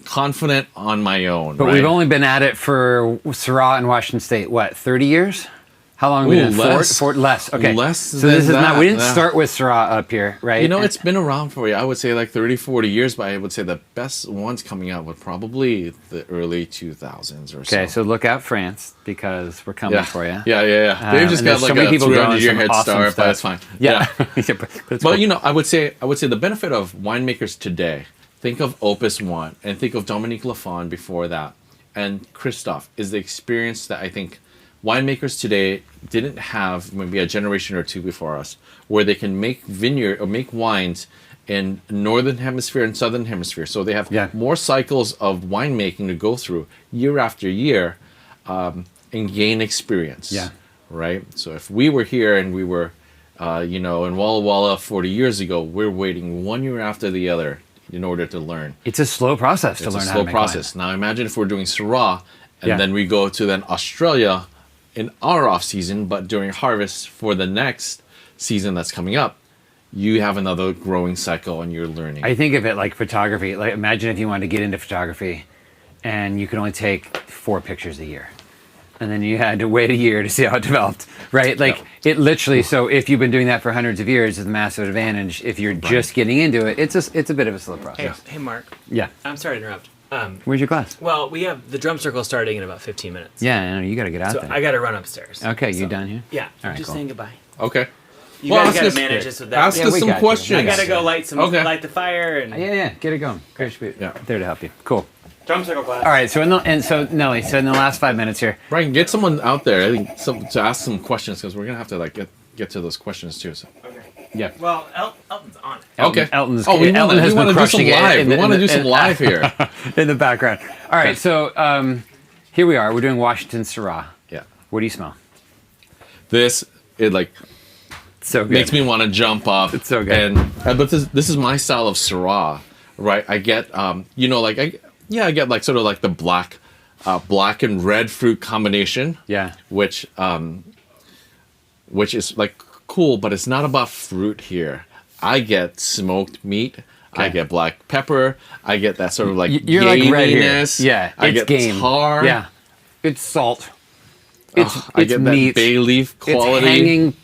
confident on my own. But we've only been at it for Syrah and Washington State. What, 30 years? How long have we been? Less. Less. Okay. Less so than this is not. We didn't that, start with Syrah up here, right? You know, it's been around for I would say like 30, 40 years, but I would say the best ones coming out were probably the early 2000s or so. Okay, so look out, France, because we're coming for you. Yeah. They've just got like a 300-year head start, but it's fine. Yeah. But you know, I would say the benefit of winemakers today. Think of Opus One and think of Dominique Lafon before that, and Christophe is the experience that I think winemakers today didn't have maybe a generation or two before us, where they can make wines in northern hemisphere and southern hemisphere. So they have more cycles of winemaking to go through year after year, and gain experience. Yeah. Right. So if we were here and we were, in Walla Walla 40 years ago, we're waiting one year after the other in order to learn. It's a slow process to learn how to make wine. Now imagine if we're doing Syrah, and then we go to then Australia in our off season, but during harvest for the next season that's coming up, you have another growing cycle and you're learning. I think of it like photography. Like imagine if you wanted to get into photography and you could only take 4 pictures a year. And then you had to wait a year to see how it developed, right? Like it literally, so if you've been doing that for hundreds of years, it's a massive advantage. If you're just getting into it, it's a bit of a slow process. Hey, Mark. Yeah. I'm sorry to interrupt. Where's your class? Well, we have the drum circle starting in about 15 minutes. Yeah, I know, you got to get out So there. I got to run upstairs. Okay, you done here? Yeah. All I'm right, just cool. saying goodbye. Okay. You guys got to manage this with that. Ask us we some got you. questions. I got to go light the fire and. Yeah, get it going. Great, Yeah. there to help you. Cool. Drum circle class. All right, so Nelly, so in the last 5 minutes here, Brian, get someone out there. I think to ask some questions because we're gonna have to like get to those questions too. So. Okay. yeah. Well, Elton's on it. Okay. Elton's Oh, we want to do some crushing it live. in We the- want to in do the- some live here. in the background. All right, so here we are. We're doing Washington Syrah. Yeah. What do you smell? This it like So good. makes me want to jump up. It's so good. And but this is my style of Syrah, right? I get I get like sort of like the black and red fruit combination. Yeah. Which is like cool, but it's not about fruit here. I get smoked meat. I get black pepper. I get that sort of like You're like red here. gaminess. Yeah, I it's get game. tar. Yeah, it's salt. It's I it's get meat. that bay leaf quality. It's hanging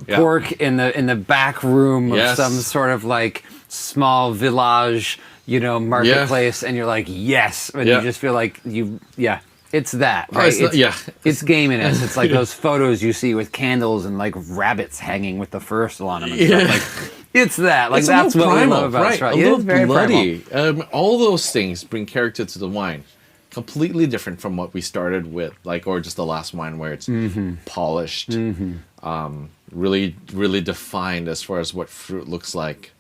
Yeah. pork in the back room of Yes. some sort of like small village, marketplace, and you're like, yes, and Yeah. you just feel like it's that, Oh, right? it's not- It's gaminess. It's like those photos you see with candles and like rabbits hanging with the first on them and stuff. Like, it's that. Like It's a that's little what primal, we love about right? Syrah. A Yeah, little it's very bloody. All those things bring character to the wine. Completely different from what we started with, or just the last wine where it's polished, really, really defined as far as what fruit looks like.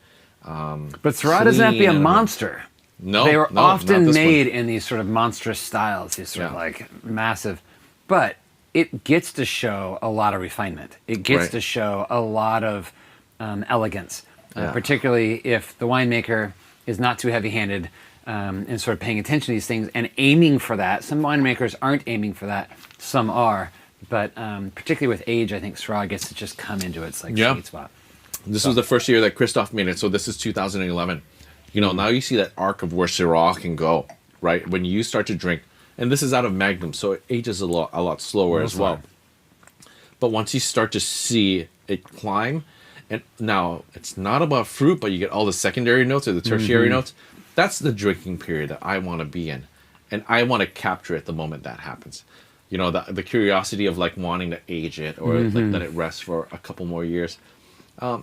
But Syrah doesn't have to be a clean and- monster. No, They were no, not often this made in these sort of monstrous styles, these sort of Yeah. like massive. But it gets to show a lot of refinement. It gets Right. to show a lot of elegance, Yeah. particularly if the winemaker is not too heavy-handed and sort of paying attention to these things and aiming for that. Some winemakers aren't aiming for that. Some are. But particularly with age, I think Syrah gets to just come into its Yeah. sweet spot. This was the first year that Christoph made it, so this is 2011. Now you see that arc of where Syrah can go, right? When you start to drink, and this is out of Magnum, so it ages a lot slower as well. But once you start to see it climb, and now it's not about fruit, but you get all the secondary notes or the tertiary notes. That's the drinking period that I want to be in, and I want to capture it the moment that happens. The curiosity of like wanting to age it or like let it rest for a couple more years.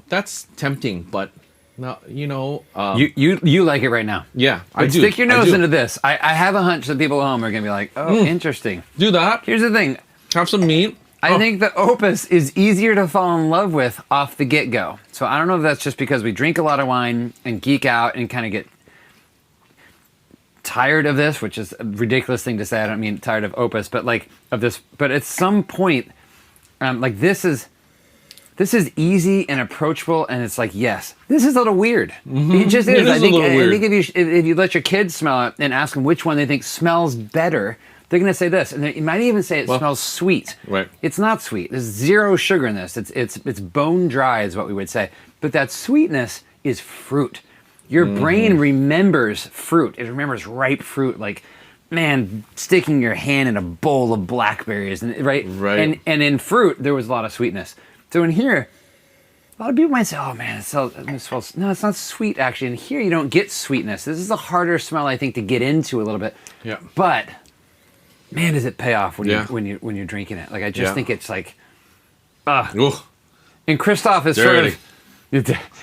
That's tempting, but no, You like it right now. yeah, I But do. stick your I nose do. into this. I have a hunch that people at home are going to be like, oh, interesting. Do that. Here's the thing. Have some meat. I think the Opus is easier to fall in love with off the get-go. So I don't know if that's just because we drink a lot of wine and geek out and kind of get tired of this, which is a ridiculous thing to say. I don't mean tired of Opus, but like of this. But at some point, like this is easy and approachable, and it's like, yes, this is a little weird. It just is. It is I think a little weird. if you let your kids smell it and ask them which one they think smells better, they're going to say this, and you might even say it smells sweet. Right. It's not sweet. There's zero sugar in this. It's bone dry, is what we would say. But that sweetness is fruit. Your brain remembers fruit. It remembers ripe fruit, like, man, sticking your hand in a bowl of blackberries, and right. Right. And in fruit, there was a lot of sweetness. So in here, a lot of people might say, "Oh man, it smells." No, it's not sweet actually. And here, you don't get sweetness. This is a harder smell, I think, to get into a little bit. Yeah. But man, does it pay off when Yeah. when you're drinking it? Like I just Yeah. think it's like, Ooh, and Christoph is Dirty. sort of.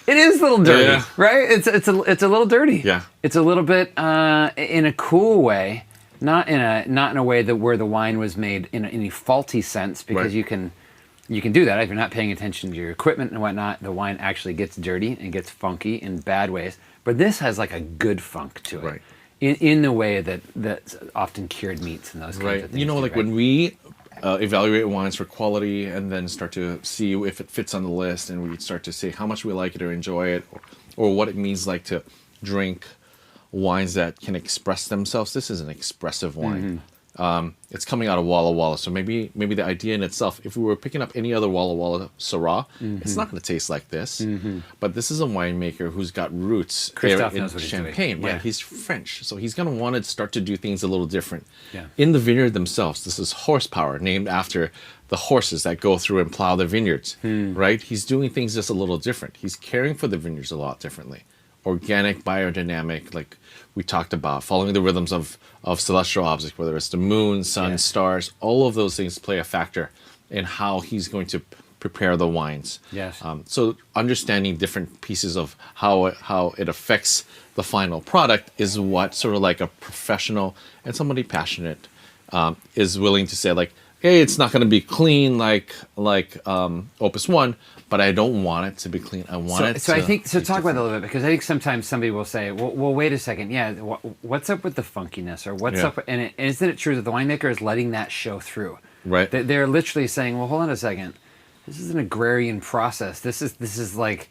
It is a little dirty, Yeah. right? It's a little dirty. Yeah. It's a little bit in a cool way, not in a way that where the wine was made in any faulty sense, because Right. you can do that if you're not paying attention to your equipment and whatnot. The wine actually gets dirty and gets funky in bad ways, but this has like a good funk to it, Right. in the way that's often cured meats and those kinds right. of things. do, Like right? when we evaluate wines for quality and then start to see if it fits on the list, and we start to say how much we like it or enjoy it, or what it means like to drink wines that can express themselves. This is an expressive wine. It's coming out of Walla Walla, so maybe the idea in itself, if we were picking up any other Walla Walla Syrah, it's not going to taste like this. But this is a winemaker who's got roots Christoph in knows what he's doing. Champagne. Right? Yeah. He's French, so he's going to want to start to do things a little different. Yeah. In the vineyard themselves, this is horsepower, named after the horses that go through and plow the vineyards. Right? He's doing things just a little different. He's caring for the vineyards a lot differently. Organic, biodynamic, like we talked about, following the rhythms of celestial objects, whether it's the moon, sun, stars, all of those things play a factor in how he's going to prepare the wines. Yes. So understanding different pieces of how it affects the final product is what sort of like a professional and somebody passionate is willing to say, like, hey, it's not going to be clean like Opus One, but I don't want it to be clean. I want it. So to I think so. be Talk about that a different. little bit, because I think sometimes somebody will say, "Well, wait a second. Yeah, what's up with the funkiness, or what's Yeah. up?" And isn't it true that the winemaker is letting that show through? Right. They're literally saying, "Well, hold on a second. This is an agrarian process. This is like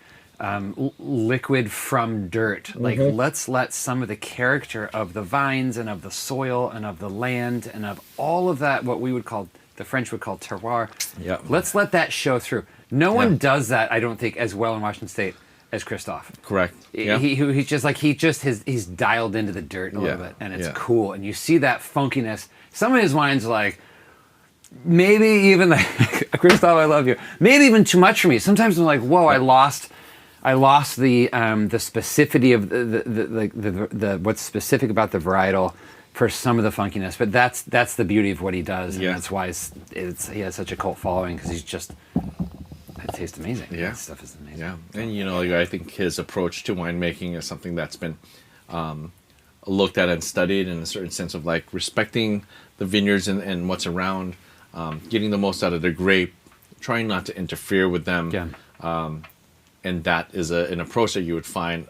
liquid from dirt. Like, let's let some of the character of the vines and of the soil and of the land and of all of that, what we would call, the French would call terroir. Yeah. Let's let that show through." No Yeah. one does that, I don't think, as well in Washington State as Christophe. Correct. Yeah. He's dialed into the dirt a little Yeah. bit, and it's Yeah. cool. And you see that funkiness. Some of his wines are like, maybe even like Christophe, I love you. Maybe even too much for me. Sometimes I'm like, whoa, I lost the specificity of the what's specific about the varietal for some of the funkiness. But that's the beauty of what he does, and Yeah. that's why he has such a cult following, because he's just. It tastes amazing. Yeah. That stuff is amazing. Yeah, and like, I think his approach to winemaking is something that's been looked at and studied in a certain sense of like respecting the vineyards and what's around, getting the most out of the grape, trying not to interfere with them. Yeah. And that is an approach that you would find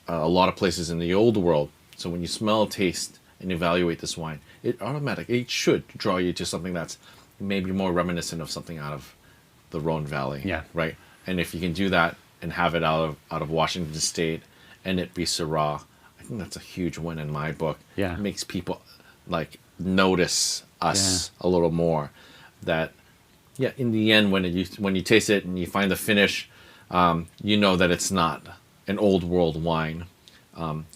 a lot of places in the old world. So when you smell, taste, and evaluate this wine, it should draw you to something that's maybe more reminiscent of something out of the Rhone Valley. Yeah. Right. And if you can do that and have it out of Washington State and it be Syrah, I think that's a huge win in my book. Yeah. It makes people like notice us a little more. That, yeah, in the end, when you taste it and you find the finish, you know that it's not an old world wine.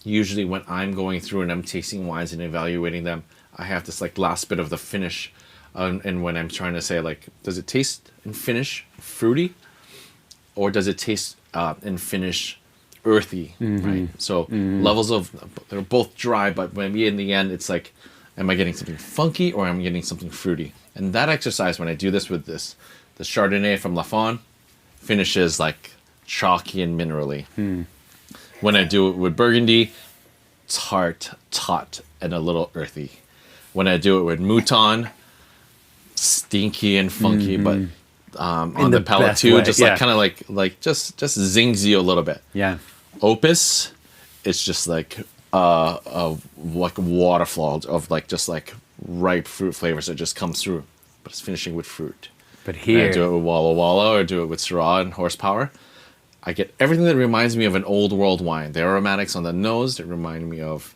Usually when I'm going through and I'm tasting wines and evaluating them, I have this like last bit of the finish. And when I'm trying to say, like, does it taste and finish fruity, or does it taste and finish earthy, right? So levels of, they're both dry, but maybe in the end, it's like, am I getting something funky or am I getting something fruity? And that exercise, when I do this with the Chardonnay from Lafon, finishes like chalky and minerally. When I do it with Burgundy, tart, and a little earthy. When I do it with Mouton, stinky and funky, but on the palate best too, way, just yeah. like kind of like just zings you a little bit. Yeah. Opus, it's just like a waterfall of like just like ripe fruit flavors that just comes through, but it's finishing with fruit. But And here, I do it with Walla Walla or do it with Syrah and Horsepower. I get everything that reminds me of an old world wine. The aromatics on the nose that remind me of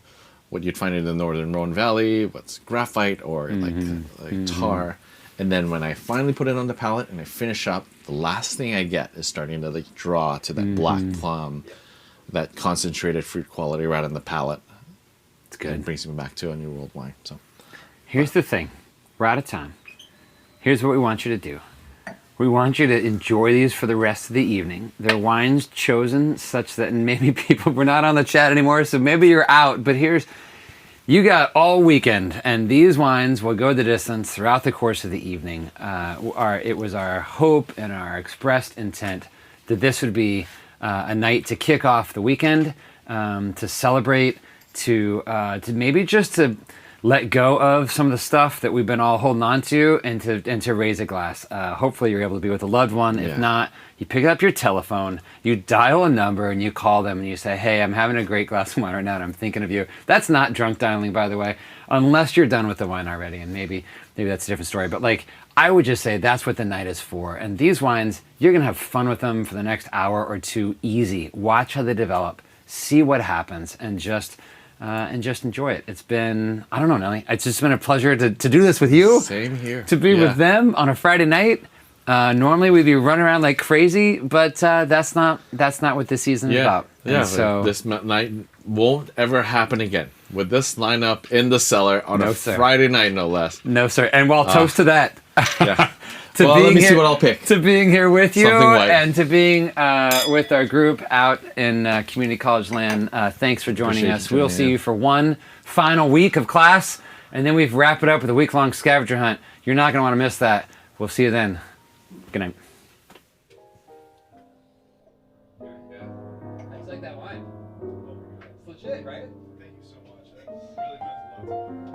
what you'd find in the northern Rhone Valley, what's graphite or like tar. And then when I finally put it on the palate and I finish up, the last thing I get is starting to like draw to that black plum, that concentrated fruit quality right on the palate. it's And it good. brings me back to a new world wine. So Here's the thing. We're out of time. Here's what we want you to do. We want you to enjoy these for the rest of the evening. They're wines chosen such that, and maybe people, we're not on the chat anymore, so maybe you're out, but you got all weekend, and these wines will go the distance throughout the course of the evening. It was our hope and our expressed intent that this would be a night to kick off the weekend, to celebrate, to maybe just to let go of some of the stuff that we've been all holding on to, and to raise a glass. Hopefully you're able to be with a loved one. If Yeah. not, you pick up your telephone, you dial a number, and you call them and you say, hey, I'm having a great glass of wine right now and I'm thinking of you. That's not drunk dialing, by the way, unless you're done with the wine already, and maybe that's a different story. But like, I would just say that's what the night is for. And these wines, you're gonna have fun with them for the next hour or two, easy. Watch how they develop, see what happens, and just enjoy it. It's been, I don't know, Nelly, it's just been a pleasure to do this with you. same here. To be with them on a Friday night. Normally we'd be running around like crazy, but that's not what this season is about. Yeah, And so this night won't ever happen again with this lineup in the cellar on No, a sir. Friday night, no less. no, sir. And we'll toast to that. Yeah. To Well, let being me see here- what I'll pick. To being here with you, Something white. and to being with our group out in community college land. Thanks for joining Appreciate us. you We'll joining see in. you for one final week of class, and then we wrap it up with a week-long scavenger hunt. You're not going to want to miss that. We'll see you then. Good night. legit, right? Thank you so much. That really meant a lot to me.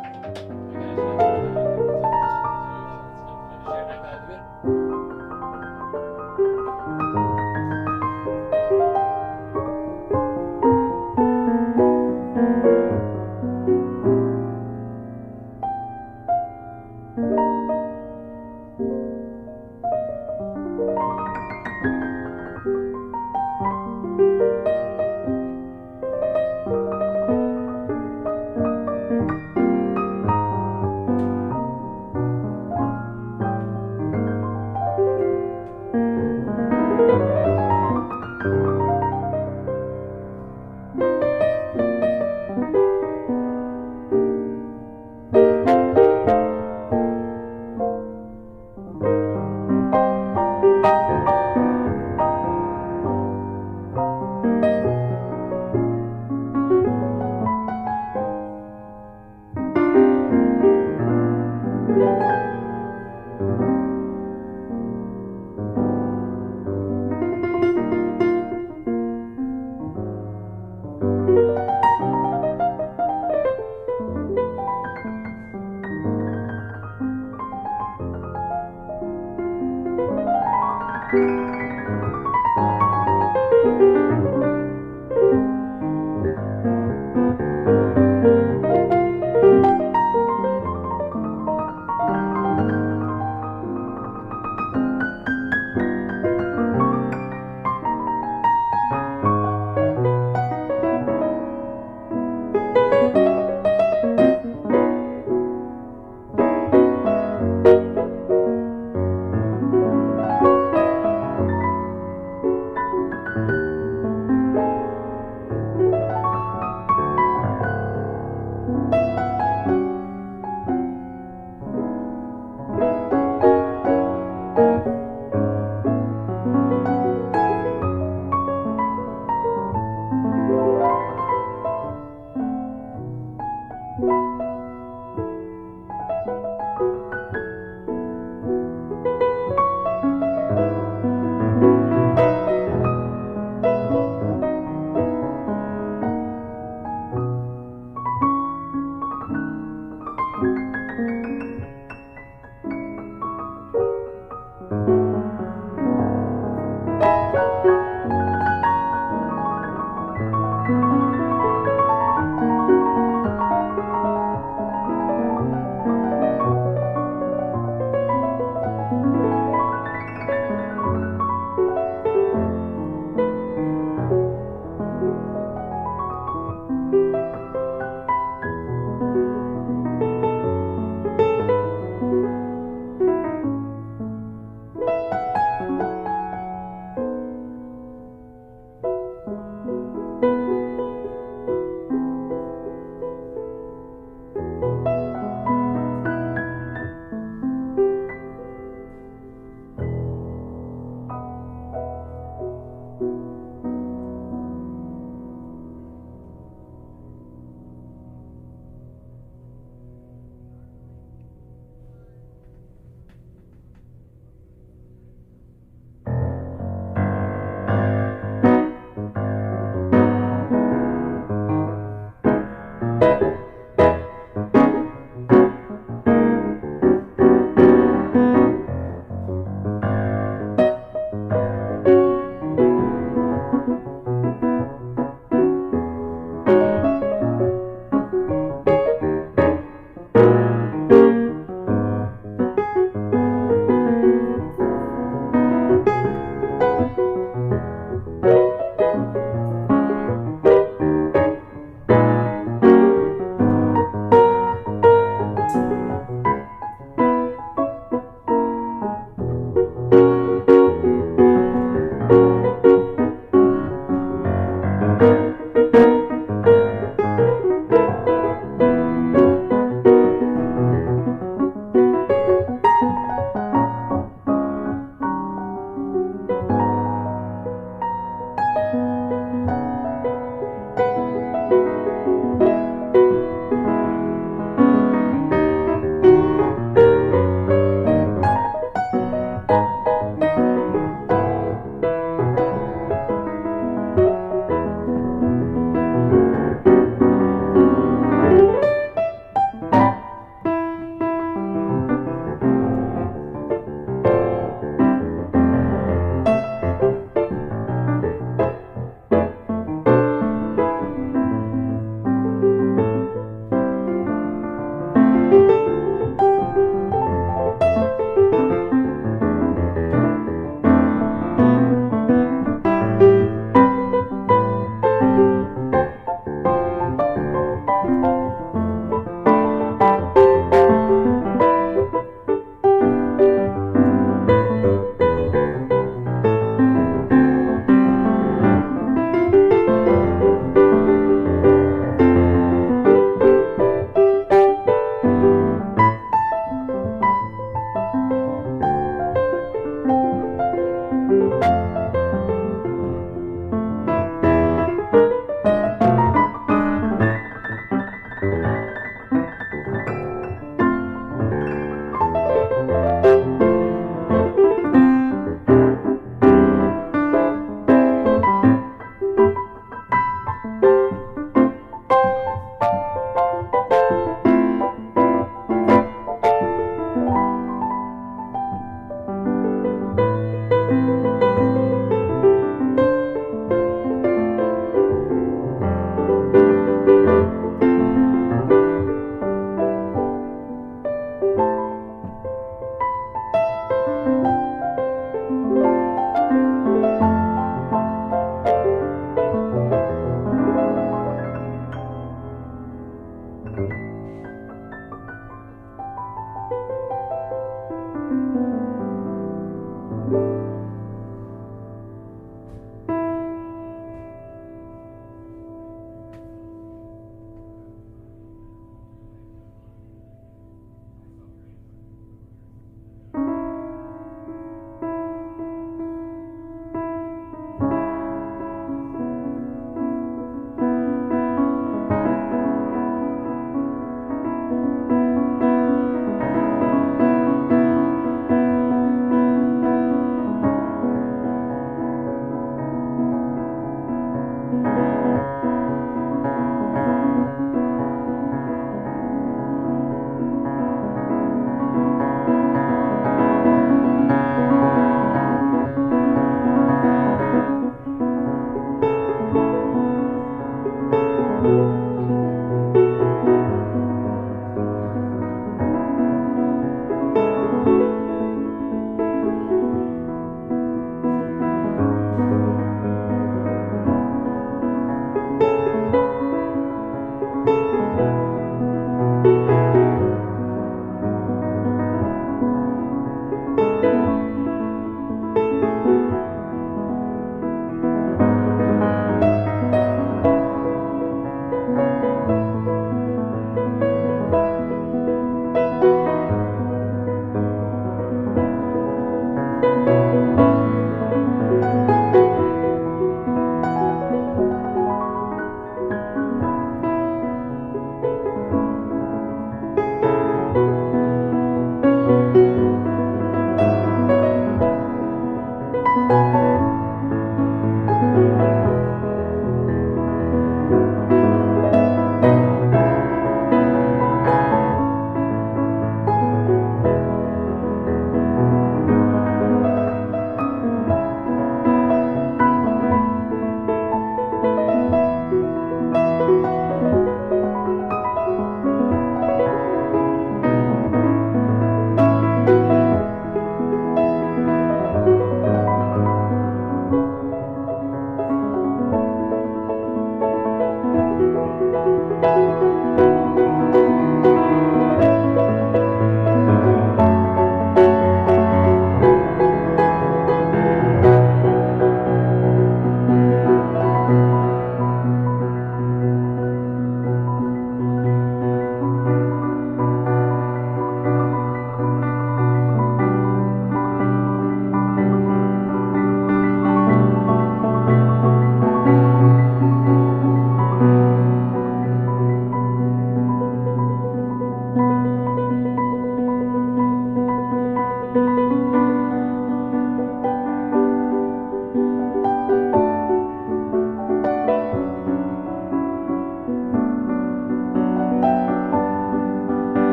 Bye.